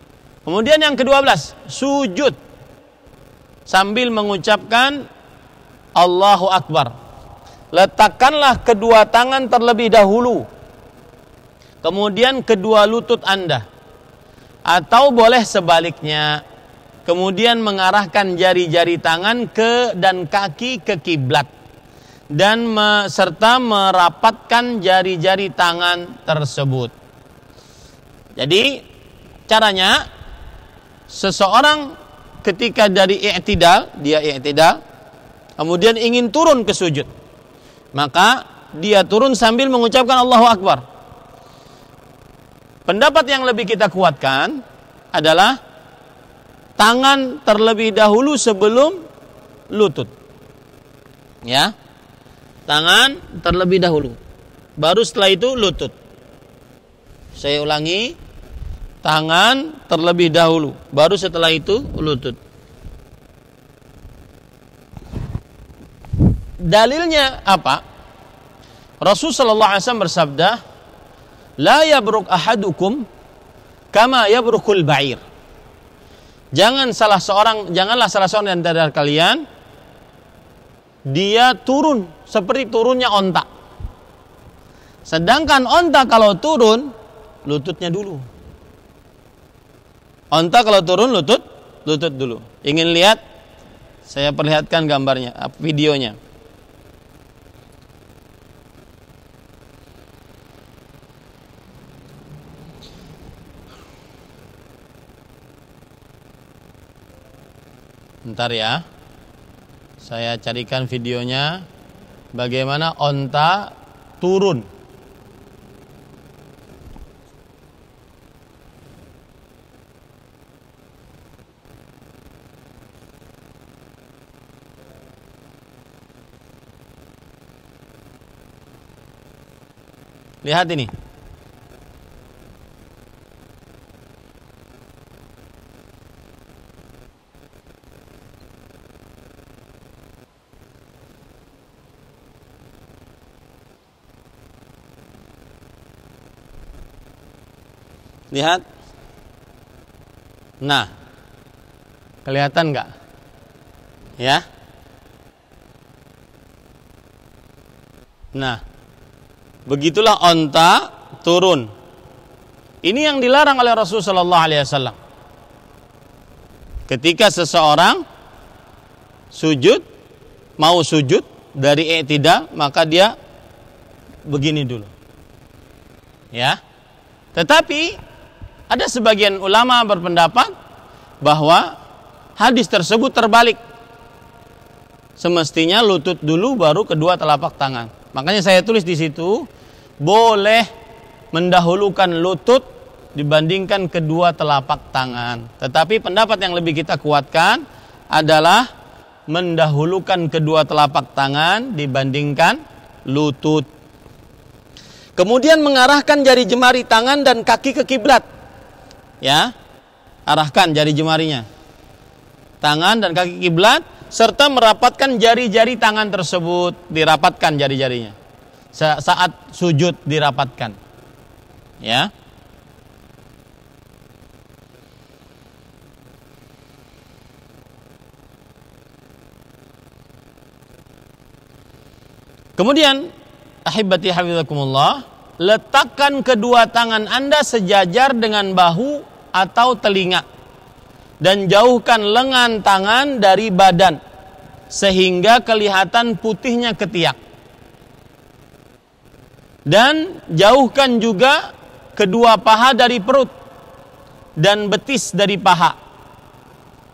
Kemudian yang ke-12, sujud sambil mengucapkan Allahu Akbar. Letakkanlah kedua tangan terlebih dahulu, kemudian kedua lutut Anda, atau boleh sebaliknya, kemudian mengarahkan jari-jari tangan dan kaki ke kiblat, dan serta merapatkan jari-jari tangan tersebut. Jadi caranya, seseorang ketika dari i'tidal, dia i'tidal, kemudian ingin turun ke sujud, maka dia turun sambil mengucapkan Allahu Akbar. Pendapat yang lebih kita kuatkan adalah tangan terlebih dahulu sebelum lutut. Ya. Tangan terlebih dahulu. Baru setelah itu lutut. Saya ulangi. tangan terlebih dahulu, baru setelah itu lutut. Dalilnya apa? Rasul sallallahu alaihi wasallam bersabda, "La yabruk ahadukum kama yabrukul ba'ir." Janganlah salah seorang dari kalian dia turun seperti turunnya onta. Sedangkan onta kalau turun, lututnya dulu. Onta kalau turun, lutut dulu. Ingin lihat? Saya perlihatkan gambarnya, videonya. Bentar ya, saya carikan videonya bagaimana onta turun. Lihat ini. Lihat. Nah, kelihatan nggak? Ya. Nah, begitulah onta turun. Ini yang dilarang oleh Rasulullah sallallahu alaihi wasallam. Ketika seseorang mau sujud dari i'tidal, maka dia begini dulu. Ya. Tetapi ada sebagian ulama berpendapat bahwa hadis tersebut terbalik. Semestinya lutut dulu baru kedua telapak tangan. Makanya saya tulis di situ boleh mendahulukan lutut dibandingkan kedua telapak tangan. Tetapi pendapat yang lebih kita kuatkan adalah mendahulukan kedua telapak tangan dibandingkan lutut. Kemudian mengarahkan jari jemari tangan dan kaki ke kiblat. Ya, arahkan jari jemarinya, tangan dan kaki kiblat, serta merapatkan jari-jari tangan tersebut, dirapatkan jari-jarinya. Saat sujud dirapatkan. Ya. Kemudian, ahibati hafizakumullah, letakkan kedua tangan Anda sejajar dengan bahu atau telinga dan jauhkan lengan tangan dari badan sehingga kelihatan putihnya ketiak. Dan jauhkan juga kedua paha dari perut dan betis dari paha.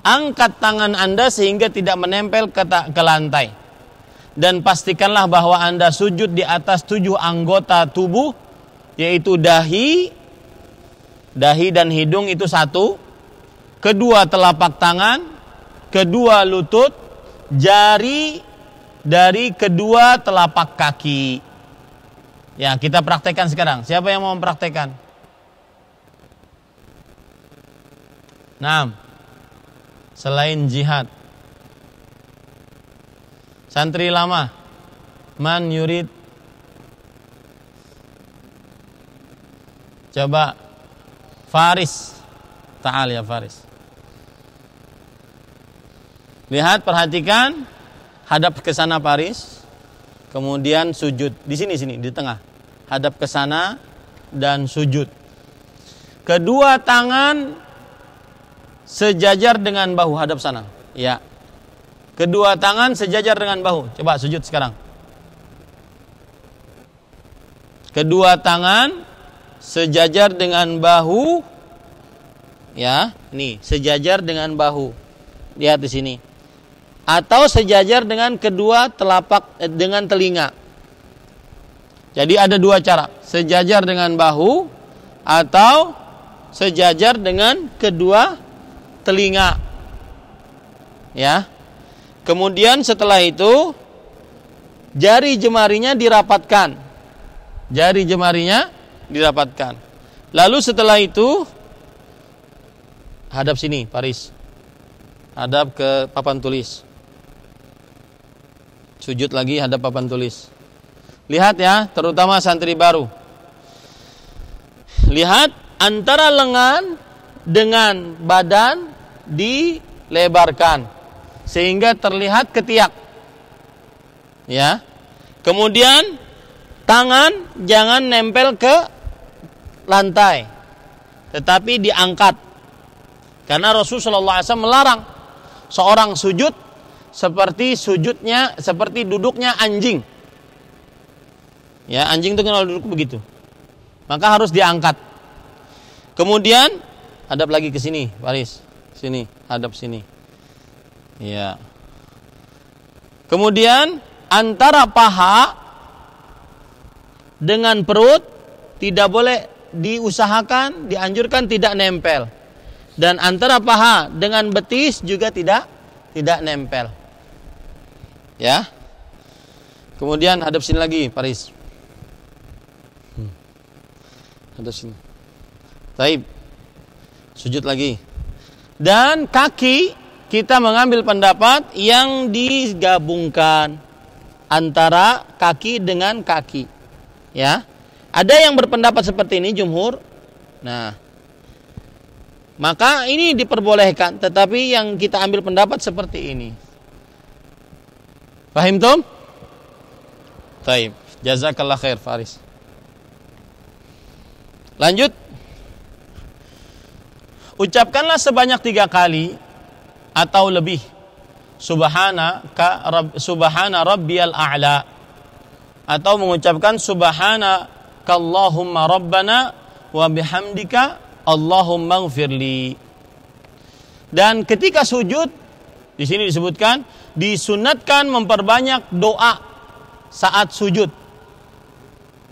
Angkat tangan Anda sehingga tidak menempel ke lantai. Dan pastikanlah bahwa Anda sujud di atas 7 anggota tubuh, yaitu dahi dan hidung itu 1, kedua telapak tangan, kedua lutut, jari dari kedua telapak kaki. Ya, kita praktekkan sekarang. Siapa yang mau mempraktekkan? Nah, selain jihad, santri lama, man yurid? Coba Faris, ta'al ya Faris. Lihat, perhatikan, hadap ke sana Faris, kemudian sujud di sini di tengah, hadap ke sana dan sujud. Kedua tangan sejajar dengan bahu, hadap sana. Ya. Kedua tangan sejajar dengan bahu. Coba sujud sekarang. Kedua tangan sejajar dengan bahu. Ya, nih, sejajar dengan bahu. Lihat di sini. Atau sejajar dengan kedua telapak dengan telinga. Jadi ada 2 cara. Sejajar dengan bahu atau sejajar dengan kedua telinga. Ya. Kemudian setelah itu jari jemarinya dirapatkan. Jari jemarinya dirapatkan. Lalu setelah itu hadap sini, Paris. Hadap ke papan tulis. Sujud lagi, hadap papan tulis. Lihat ya, terutama santri baru. Lihat antara lengan dengan badan dilebarkan sehingga terlihat ketiak. Ya. Kemudian tangan jangan nempel ke lantai, tetapi diangkat. Karena Rasulullah SAW melarang seorang sujud seperti duduknya anjing. Ya, anjing itu kalau duduk begitu. Maka harus diangkat. Kemudian hadap lagi ke sini, Paris. Sini, hadap sini. Ya. Kemudian antara paha dengan perut tidak boleh diusahakan, dianjurkan tidak nempel. Dan antara paha dengan betis juga tidak nempel. Ya. Kemudian hadap sini lagi, Paris. Hadap sini. Taib. Sujud lagi. Dan kaki kita mengambil pendapat yang digabungkan antara kaki dengan kaki. Ya. Ada yang berpendapat seperti ini, jumhur. Nah, maka ini diperbolehkan, tetapi yang kita ambil pendapat seperti ini. Paham tum? Taib. Jazakallah khair, Faris. Lanjut. Ucapkanlah sebanyak 3 kali atau lebih. Subhana rabbiyal a'la. Atau mengucapkan subhanakallahumma rabbana wa bihamdika Allahumma ighfirli. Dan ketika sujud, di sini disebutkan disunatkan memperbanyak doa saat sujud.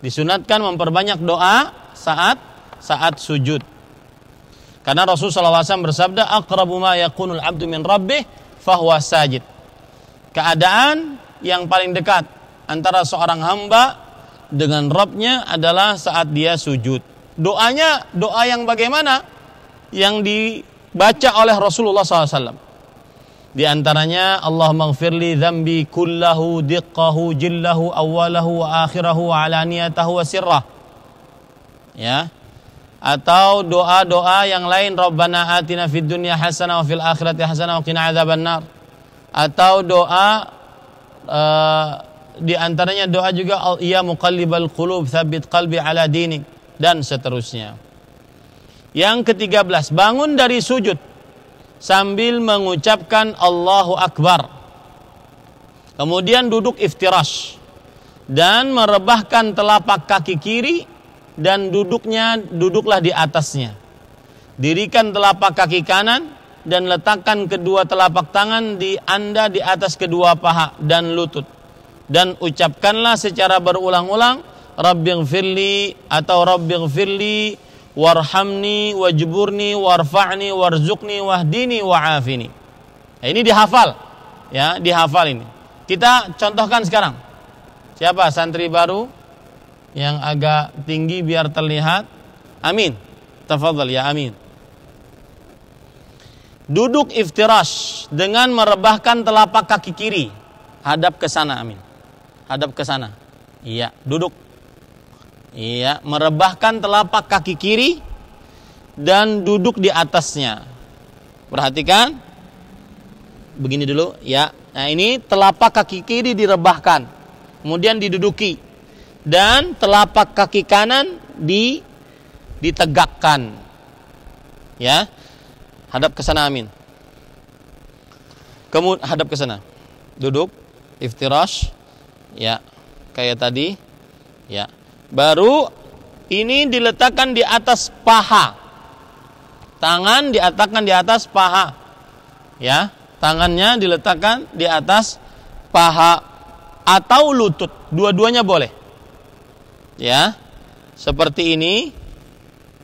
Disunatkan memperbanyak doa saat sujud. Karena Rasulullah SAW bersabda, aqrabu ma yakunul abdu min rabbih fahuwa sajid. Keadaan yang paling dekat antara seorang hamba dengan Rabbnya adalah saat dia sujud. Doanya, doa yang bagaimana? Yang dibaca oleh Rasulullah SAW. Di antaranya, Allahumma ighfirli dzambi kullahu diqqahu jillahu awwalahu wa akhirahu wa alaniyatahu wa sirrah. Ya. Atau doa-doa yang lain, Rabbana atina fid dunya hasanah wa fil akhirati hasanah wa qina adzabannar. Atau doa di antaranya doa juga ya muqallibal qulub tsabbit qalbi ala dinik, dan seterusnya. Yang ke-13, bangun dari sujud sambil mengucapkan Allahu Akbar. Kemudian duduk iftirash dan merebahkan telapak kaki kiri dan duduklah di atasnya. Dirikan telapak kaki kanan dan letakkan kedua telapak tangan di atas kedua paha dan lutut. Dan ucapkanlah secara berulang-ulang, Rabbighfirli atau Rabbighfirli warhamni wajburni warfa'ni warzuqni wahdini wa'afini. Nah, ini dihafal. Ya, dihafal ini. Kita contohkan sekarang. Siapa santri baru yang agak tinggi biar terlihat? Amin. Tafadhal ya Amin. Duduk iftirash dengan merebahkan telapak kaki kiri. Hadap ke sana, Amin. Hadap ke sana. Iya, duduk. Iya, merebahkan telapak kaki kiri dan duduk di atasnya. Perhatikan. Begini dulu, ya. Nah, ini telapak kaki kiri direbahkan. Kemudian diduduki. Dan telapak kaki kanan ditegakkan. Ya. Hadap ke sana, Amin. Kemudian hadap ke sana. Duduk iftirash. Ya, kayak tadi. Ya. Baru ini diletakkan di atas paha. Tangan diletakkan di atas paha. Ya, tangannya diletakkan di atas paha atau lutut. Dua-duanya boleh. Ya. Seperti ini.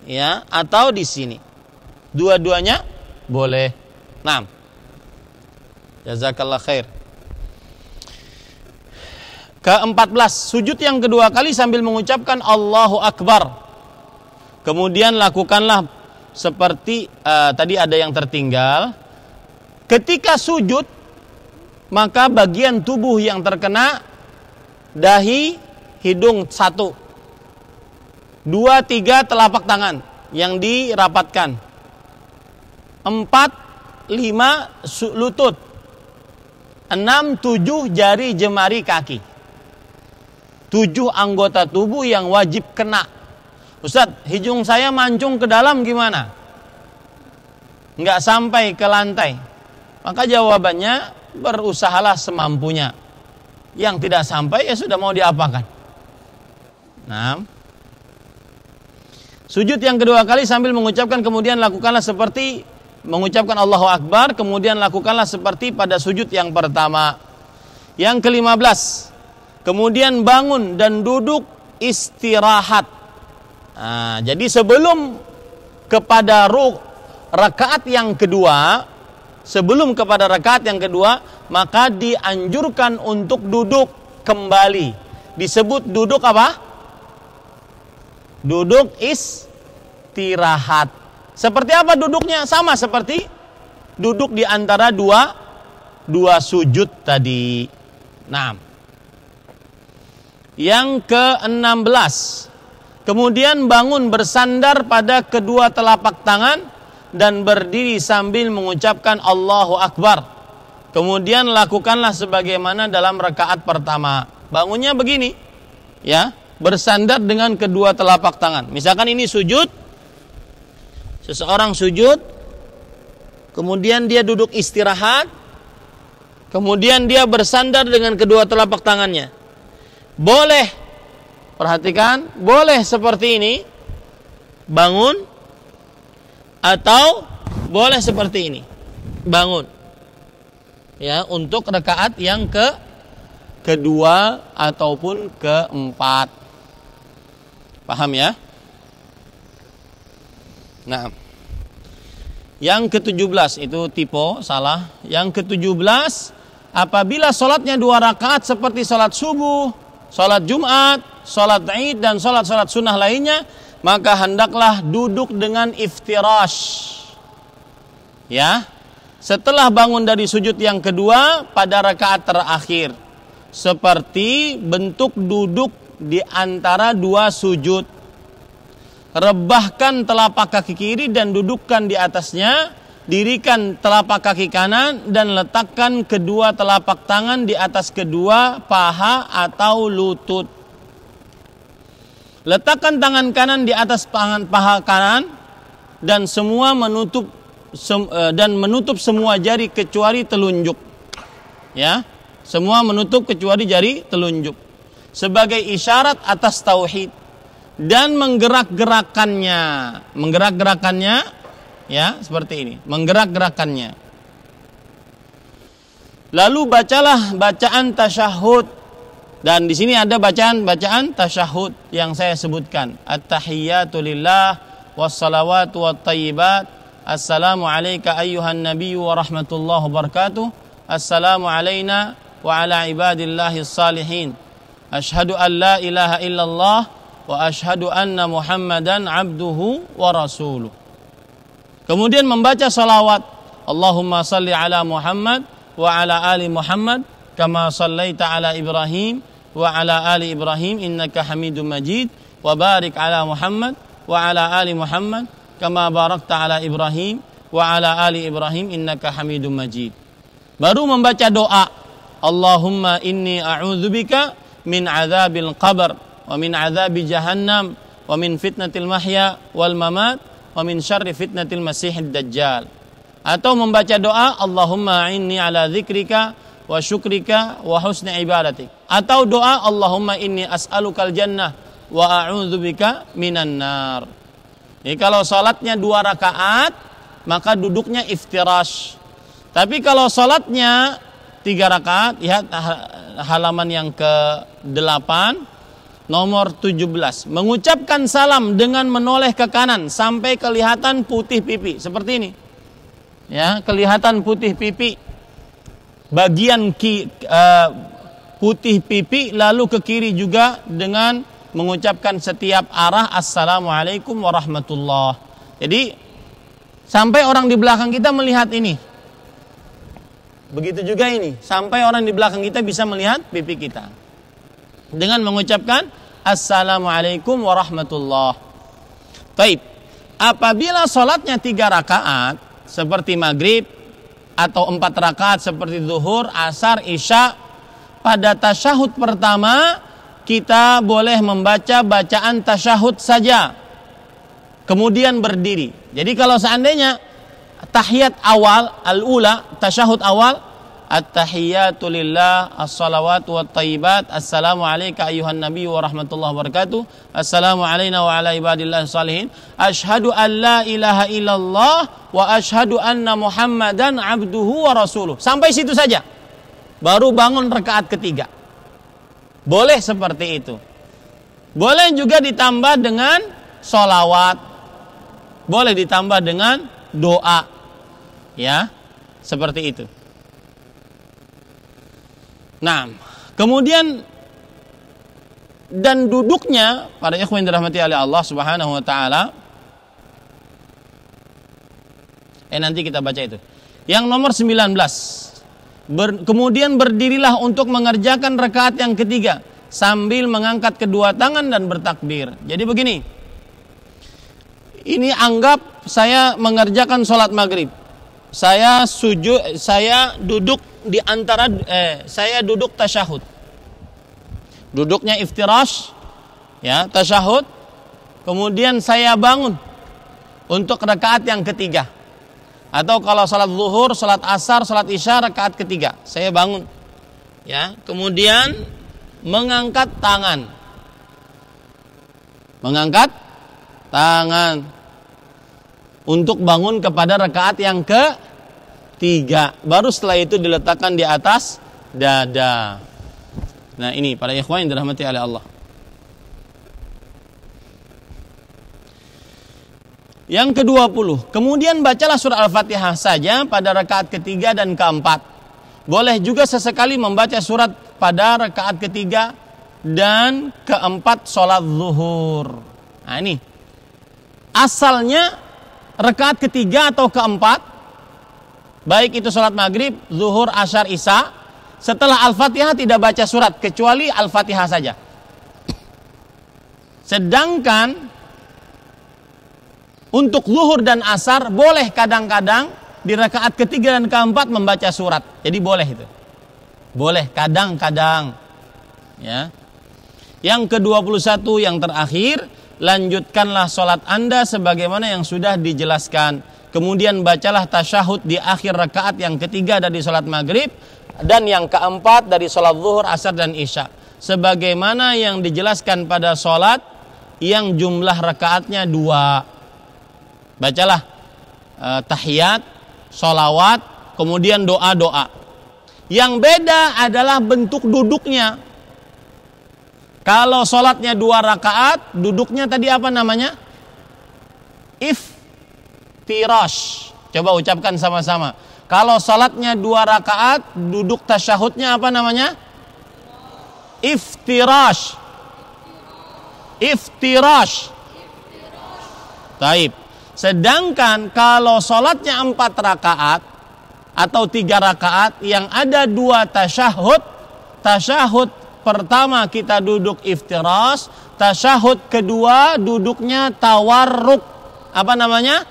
Ya, atau di sini. Dua-duanya boleh. Naam. Jazakallah khair. Ke-14, sujud yang kedua kali sambil mengucapkan Allahu Akbar. Kemudian lakukanlah seperti tadi ada yang tertinggal. Ketika sujud, maka bagian tubuh yang terkena dahi, hidung 1, 2, 3 telapak tangan yang dirapatkan, 4, 5 lutut, 6, 7 jari jemari kaki. 7 anggota tubuh yang wajib kena. Ustadz, hidung saya mancung ke dalam gimana? Nggak sampai ke lantai. Maka jawabannya, berusahalah semampunya. Yang tidak sampai ya sudah, mau diapakan. Nah, sujud yang kedua kali sambil mengucapkan, kemudian lakukanlah seperti mengucapkan Allahu Akbar, kemudian lakukanlah seperti pada sujud yang pertama. Yang ke-15, kemudian bangun dan duduk istirahat. Nah, jadi sebelum kepada rakaat yang kedua, maka dianjurkan untuk duduk kembali. Disebut duduk apa? Duduk istirahat. Seperti apa duduknya? Sama seperti duduk di antara dua sujud tadi. Nah, yang ke-16, kemudian bangun bersandar pada kedua telapak tangan dan berdiri sambil mengucapkan Allahu Akbar. Kemudian lakukanlah sebagaimana dalam rakaat pertama. Bangunnya begini, ya, bersandar dengan kedua telapak tangan. Misalkan ini sujud, seseorang sujud, kemudian dia duduk istirahat, kemudian dia bersandar dengan kedua telapak tangannya. Boleh, perhatikan, boleh seperti ini, bangun, atau boleh seperti ini, bangun. Ya, untuk rakaat yang kedua ataupun keempat. Paham ya? Nah, yang ke-17 itu typo, salah. Yang ke-17, apabila sholatnya 2 rakaat seperti sholat subuh, sholat Jumat, sholat Id, dan sholat-sholat sunnah lainnya, maka hendaklah duduk dengan iftirash. Ya, setelah bangun dari sujud yang kedua pada rakaat terakhir, seperti bentuk duduk di antara 2 sujud. Rebahkan telapak kaki kiri dan dudukkan di atasnya. Dirikan telapak kaki kanan dan letakkan kedua telapak tangan di atas kedua paha atau lutut. Letakkan tangan kanan di atas paha kanan dan menutup semua jari kecuali telunjuk. Ya, semua menutup kecuali jari telunjuk sebagai isyarat atas tauhid. Dan menggerak-gerakannya, ya, seperti ini, menggerak-gerakannya. Lalu bacalah bacaan tasyahud, dan di sini ada bacaan tasyahud yang saya sebutkan. At-tahiyyatu lillah wassalawatu wattayyibat. Assalamu alayka ayyuhan nabiyyu wa rahmatullahi wabarakatuh. Assalamu alayna wa ala ibadillahis salihin. Asyhadu an la ilaha illallah wa asyhadu anna Muhammadan abduhu wa rasuluh. Kemudian membaca salawat. Allahumma salli ala Muhammad wa ala ali Muhammad kama sallaita ala Ibrahim wa ala ali Ibrahim innaka Hamidum Majid, wa barik ala Muhammad wa ala ali Muhammad kama barakta ala Ibrahim wa ala ali Ibrahim innaka Hamidum Majid. Baru membaca doa, Allahumma inni a'udzubika min adzabil qabr wa min adzabi jahannam wa min fitnatil mahya wal mamat wa min syarri fitnatil masihid dajjal. Atau membaca doa Allahumma inni ala dzikrika wa syukrika wa husni ibadatik. Atau doa Allahumma inni as'alukal jannah wa a'udzubika minan nar. Jadi kalau salatnya 2 rakaat maka duduknya iftirash. Tapi kalau salatnya 3 rakaat, lihat halaman yang ke-8 nomor 17. Mengucapkan salam dengan menoleh ke kanan sampai kelihatan putih pipi. Seperti ini. Ya, kelihatan putih pipi. Bagian putih pipi lalu ke kiri juga dengan mengucapkan setiap arah Assalamualaikum warahmatullah. Jadi Sampai orang di belakang kita melihat ini. Begitu juga ini, sampai orang di belakang kita bisa melihat pipi kita. Dengan mengucapkan Assalamualaikum warahmatullah. Baik. Apabila sholatnya 3 rakaat seperti maghrib, atau 4 rakaat seperti zuhur, asar, isya, pada tasyahud pertama kita boleh membaca bacaan tasyahud saja, kemudian berdiri. Jadi kalau seandainya tahiyat awal, al-ula, tasyahud awal, at-tahiyatu lillah, as-salawatu wat-thayyibat, assalamu alayka ayyuhan nabiy wa rahmatullahi wa barakatuh, assalamu alayna wa ala ibadillahi salihin, asyhadu an la ilaha illallah wa asyhadu anna muhammadan abduhu wa rasuluh. Sampai situ saja. Baru bangun rakaat ketiga. Boleh seperti itu. Boleh juga ditambah dengan sholawat. Boleh ditambah dengan doa. Ya, seperti itu. Nah, kemudian dan duduknya, para ikhwan dirahmati oleh Allah Subhanahu wa taala. Nanti kita baca itu. Yang nomor 19. Kemudian berdirilah untuk mengerjakan rakaat yang ketiga sambil mengangkat kedua tangan dan bertakbir. Jadi begini. Ini anggap saya mengerjakan sholat maghrib. Saya duduk di antara saya duduk tasyahud. Duduknya iftirash, ya, tasyahud. Kemudian saya bangun untuk rakaat yang ketiga. Atau kalau salat zuhur, salat asar, salat isya rakaat ketiga, saya bangun. Ya, kemudian mengangkat tangan. Mengangkat tangan untuk bangun kepada rakaat yang ketiga. Baru setelah itu diletakkan di atas dada. Nah, ini para ikhwan yang dirahmati oleh Allah. Yang ke-20, kemudian bacalah surah Al-Fatihah saja pada rakaat ketiga dan keempat. Boleh juga sesekali membaca surat pada rakaat ketiga dan keempat sholat zuhur. Nah ini, asalnya rakaat ketiga atau keempat, baik itu sholat maghrib, zuhur, asyar, isya, setelah Al-Fatihah tidak baca surat, kecuali Al-Fatihah saja. Sedangkan untuk zuhur dan asar boleh kadang-kadang di rakaat ketiga dan keempat membaca surat. Jadi boleh itu. Boleh kadang-kadang. Ya. Yang ke-21 yang terakhir, lanjutkanlah sholat Anda sebagaimana yang sudah dijelaskan. Kemudian bacalah tasyahud di akhir rakaat yang ketiga dari sholat maghrib dan yang keempat dari sholat zuhur, asar dan isya. Sebagaimana yang dijelaskan pada sholat yang jumlah rakaatnya 2. Bacalah tahiyat, sholawat, kemudian doa-doa. Yang beda adalah bentuk duduknya. Kalau sholatnya 2 rakaat, duduknya tadi apa namanya? Iftirash. Coba ucapkan sama-sama. Kalau sholatnya 2 rakaat, duduk tasyahudnya apa namanya? Iftirash. Iftirash. Taib. Sedangkan kalau sholatnya 4 rakaat atau 3 rakaat yang ada 2 tasyahud, tasyahud pertama kita duduk iftirash, tasyahud kedua duduknya tawarruk. Apa namanya?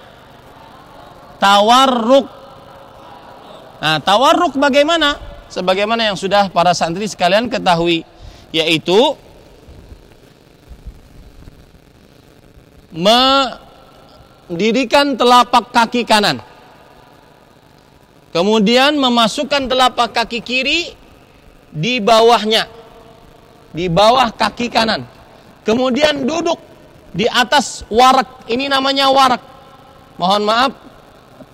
Tawarruk. Nah, tawarruk bagaimana? Sebagaimana yang sudah para santri sekalian ketahui, yaitu mendirikan telapak kaki kanan, kemudian memasukkan telapak kaki kiri di bawahnya, di bawah kaki kanan, kemudian duduk di atas warak. Ini namanya warak. Mohon maaf,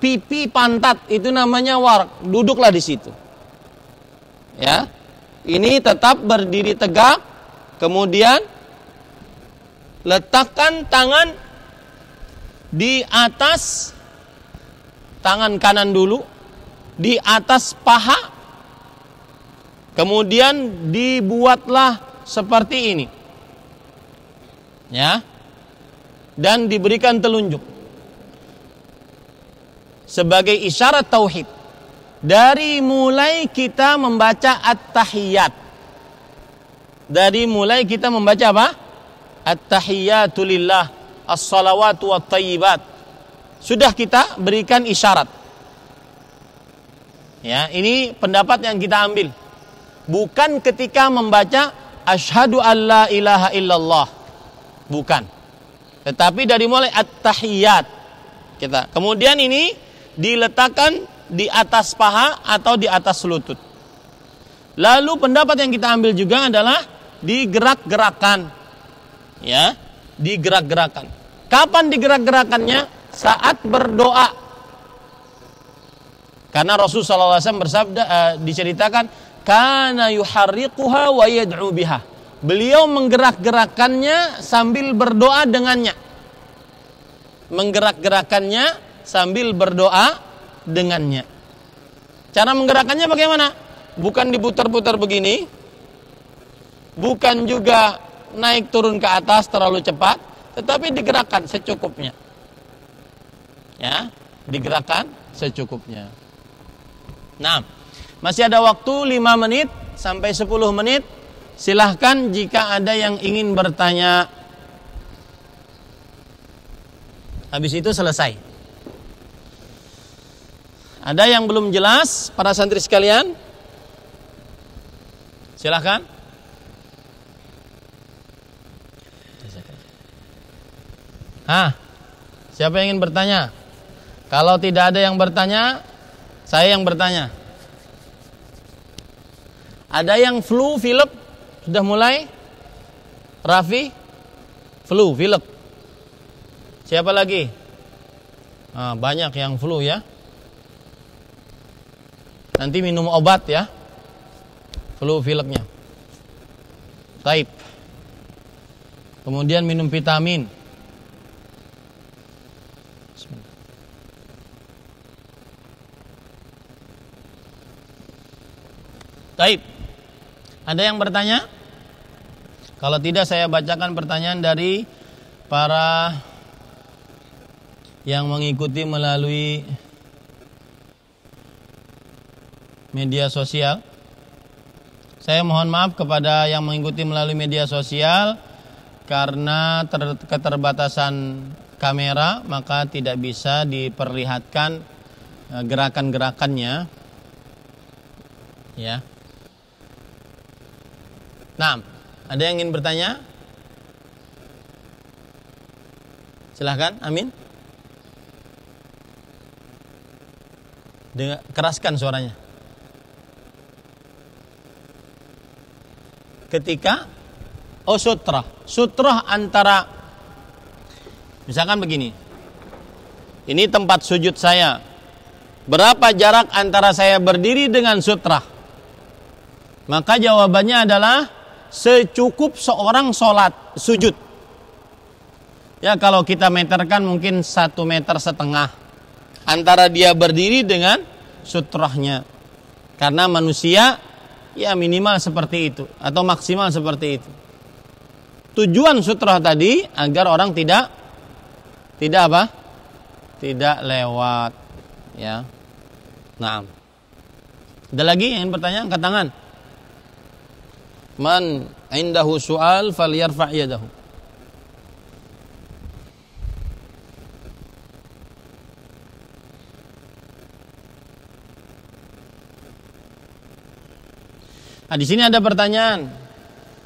pipi pantat itu namanya warak. Duduklah di situ. Ya, ini tetap berdiri tegak, kemudian letakkan tangan di atas, tangan kanan dulu di atas paha, kemudian dibuatlah seperti ini, ya, dan diberikan telunjuk. sebagai isyarat tauhid. Dari mulai kita membaca at-tahiyyat. Dari mulai kita membaca apa? At-tahiyyatu lillah, as-salawatu wat-thayyibat. Sudah kita berikan isyarat. Ya, ini pendapat yang kita ambil. Bukan ketika membaca asyhadu alla ilaha illallah. Bukan. Tetapi dari mulai at-tahiyyat kita. Kemudian ini diletakkan di atas paha atau di atas lutut. Lalu pendapat yang kita ambil juga adalah digerak-gerakan. Ya, digerak-gerakan. Kapan digerak-gerakannya? Saat berdoa. Karena Rasulullah SAW bersabda, diceritakan, kana yuharriquha wa yad'u biha. Beliau menggerak-gerakannya sambil berdoa dengannya. Menggerak-gerakannya sambil berdoa dengannya. Cara menggerakkannya bagaimana? Bukan diputar-putar begini, bukan juga naik turun ke atas terlalu cepat, tetapi digerakkan secukupnya. Ya, digerakkan secukupnya. Nah, masih ada waktu 5 menit sampai 10 menit. Silahkan jika ada yang ingin bertanya. Habis itu selesai. Ada yang belum jelas para santri sekalian? Silahkan. Siapa yang ingin bertanya? Kalau tidak ada yang bertanya, saya yang bertanya. Ada yang flu, Philip? Sudah mulai? Raffi? Flu, Philip. Siapa lagi? Banyak yang flu ya. Nanti minum obat ya. Flu, Philipnya. Taib. Kemudian minum vitamin. Taib. Ada yang bertanya? Kalau tidak saya bacakan pertanyaan dari para yang mengikuti melalui media sosial. Saya mohon maaf kepada yang mengikuti melalui media sosial karena keterbatasan kamera, maka tidak bisa diperlihatkan gerakan-gerakannya. Ya. Nah, ada yang ingin bertanya? Silahkan, amin. Keraskan suaranya. Ketika sutrah antara, misalkan begini, ini tempat sujud saya, berapa jarak antara saya berdiri dengan sutrah? Maka jawabannya adalah secukup seorang sholat sujud. Ya, kalau kita meterkan mungkin 1,5 meter antara dia berdiri dengan sutrahnya. Karena manusia ya minimal seperti itu atau maksimal seperti itu. Tujuan sutrah tadi agar orang tidak apa? Tidak lewat, ya. Nah. Ada lagi yang ingin bertanya? Angkat tangan. Man indahu su'al falyarfa' yadahu. Di sini ada pertanyaan.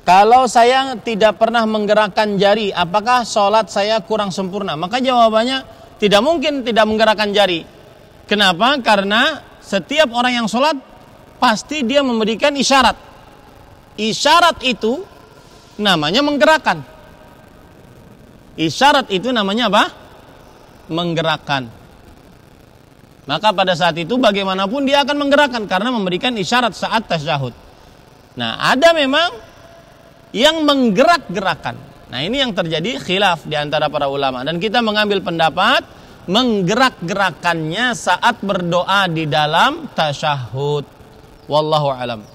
Kalau saya tidak pernah menggerakkan jari, apakah sholat saya kurang sempurna? Maka jawabannya tidak mungkin tidak menggerakkan jari. Kenapa? Karena setiap orang yang sholat pasti dia memberikan isyarat. Isyarat itu namanya menggerakkan. Isyarat itu namanya apa? Menggerakkan. Maka pada saat itu bagaimanapun dia akan menggerakkan karena memberikan isyarat saat tasyahud. Nah, ada memang yang menggerak-gerakan. Nah, ini yang terjadi khilaf di antara para ulama. Dan kita mengambil pendapat menggerak-gerakannya saat berdoa di dalam tasyahud. Wallahu alam.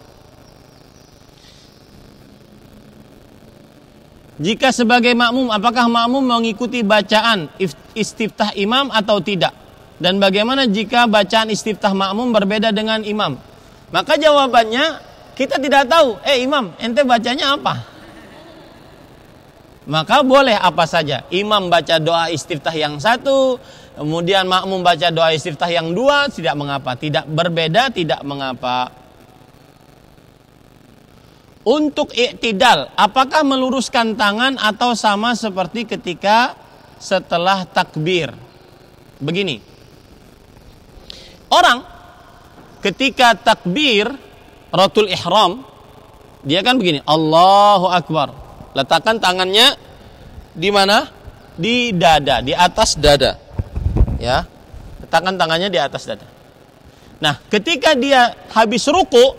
Jika sebagai makmum, apakah makmum mengikuti bacaan istiftah imam atau tidak? Dan bagaimana jika bacaan istiftah makmum berbeda dengan imam? Maka jawabannya kita tidak tahu. Imam, ente bacanya apa? Maka boleh apa saja. Imam baca doa istiftah yang satu, kemudian makmum baca doa istiftah yang dua, tidak mengapa. Tidak berbeda, tidak mengapa. Untuk i'tidal, apakah meluruskan tangan atau sama seperti ketika setelah takbir? Begini. Orang ketika takbir ratul ihram, dia kan begini, Allahu Akbar. Letakkan tangannya di mana? Di dada, di atas dada. Ya. Letakkan tangannya di atas dada. Nah, ketika dia habis ruku,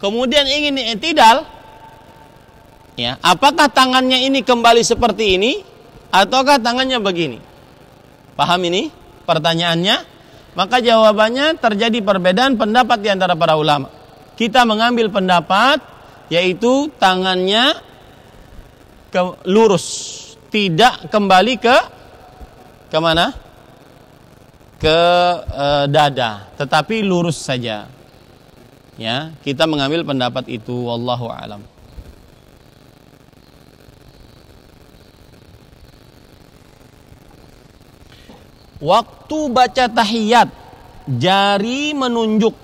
kemudian ingin i'tidal, ya, apakah tangannya ini kembali seperti ini ataukah tangannya begini? Paham ini pertanyaannya? Maka jawabannya terjadi perbedaan pendapat di antara para ulama. Kita mengambil pendapat yaitu tangannya lurus, tidak kembali ke mana? Ke dada, tetapi lurus saja. Ya, kita mengambil pendapat itu, wallahu a'lam. Waktu baca tahiyat, jari menunjuk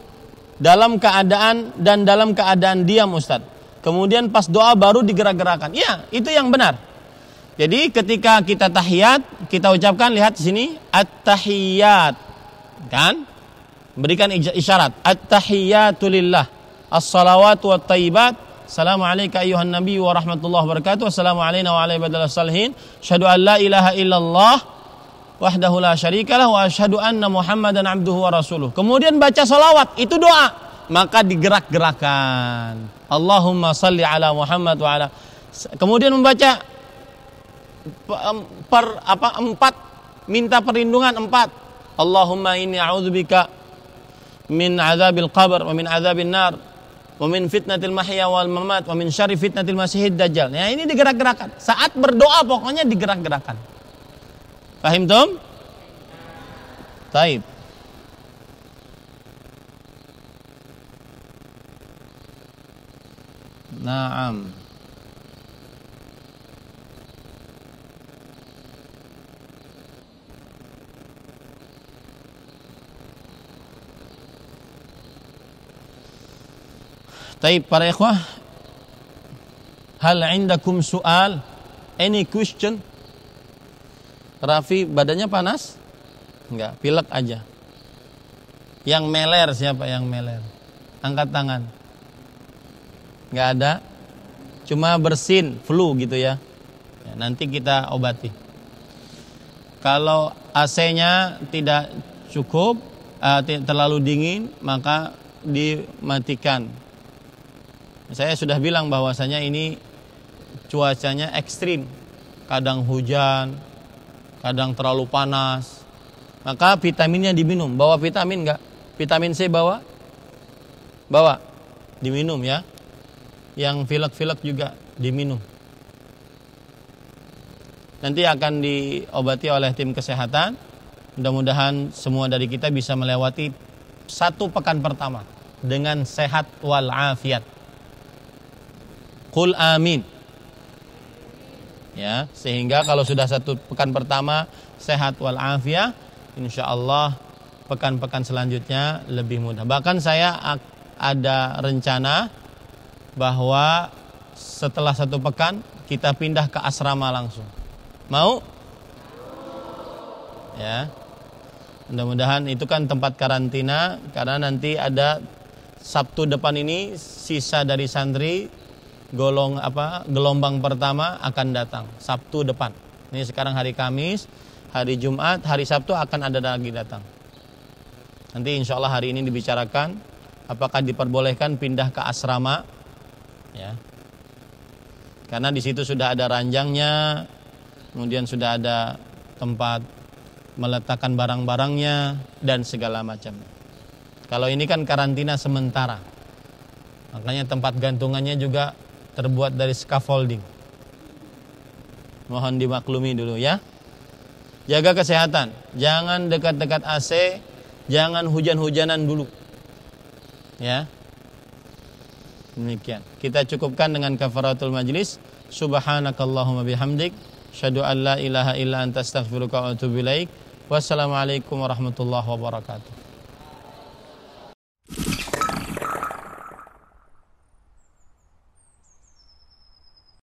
dalam keadaan diam, Ustaz. Kemudian pas doa baru digerak-gerakan. Ya, itu yang benar. Jadi ketika kita tahiyat, kita ucapkan, lihat di sini, at-tahiyat. Kan? Berikan isyarat. At-tahiyatu lillah. As-salawatu wat-tayyibat. Assalamualaikum ayuhan nabi wa rahmatullahi wa barakatuh. Assalamualaikum wa ala ibadillah salihin. Asyhadu an la ilaha illallah wahdahu la syarikalah wa asyhadu anna Muhammadan abduhu wa rasuluh. Kemudian baca salawat, itu doa, maka digerak-gerakan. Allahumma salli ala Muhammad wa ala. Kemudian membaca empat, minta perlindungan empat. Allahumma inni a'udzubika min azabil qabr wa min azabin nar wa min fitnatil mahya wal mamat wa min syarri fitnatil masihid dajjal. Ya, ini digerak-gerakan. Saat berdoa pokoknya digerak-gerakan. Fahim tum? Taib. Naam. Taib para ikhwah. Hal indakum soal? Any question? Raffi badannya panas? Enggak, pilek aja. Yang meler siapa yang meler? Angkat tangan. Enggak ada. Cuma bersin, flu gitu ya. Nanti kita obati. Kalau AC-nya tidak cukup, terlalu dingin, maka dimatikan. Saya sudah bilang bahwasanya ini cuacanya ekstrim. Kadang hujan, kadang terlalu panas, maka vitaminnya diminum. Bawa vitamin enggak? Vitamin C bawa? Bawa, diminum ya. Yang pilek-pilek juga diminum. Nanti akan diobati oleh tim kesehatan. Mudah-mudahan semua dari kita bisa melewati 1 pekan pertama dengan sehat wal afiat. Qul amin. Ya, sehingga kalau sudah 1 pekan pertama sehat wal afiah, insyaallah pekan-pekan selanjutnya lebih mudah. Bahkan saya ada rencana bahwa setelah 1 pekan kita pindah ke asrama langsung. Mau? Ya. Mudah-mudahan itu kan tempat karantina, karena nanti ada Sabtu depan ini sisa dari santri gelombang pertama akan datang Sabtu depan. Ini sekarang hari Kamis, hari Jumat, hari Sabtu akan ada lagi datang. Nanti insya Allah hari ini dibicarakan apakah diperbolehkan pindah ke asrama, ya. Karena di situ sudah ada ranjangnya, kemudian sudah ada tempat meletakkan barang-barangnya dan segala macam. Kalau ini kan karantina sementara, makanya tempat gantungannya juga terbuat dari scaffolding. Mohon dimaklumi dulu ya. Jaga kesehatan, jangan dekat-dekat AC, jangan hujan-hujanan dulu. Ya. Demikian. Kita cukupkan dengan kafaratul majlis. Subhanakallahumma bihamdik, asyhadu an la ilaha illa anta astaghfiruka wa atubu ilaik. Wassalamualaikum warahmatullahi wabarakatuh.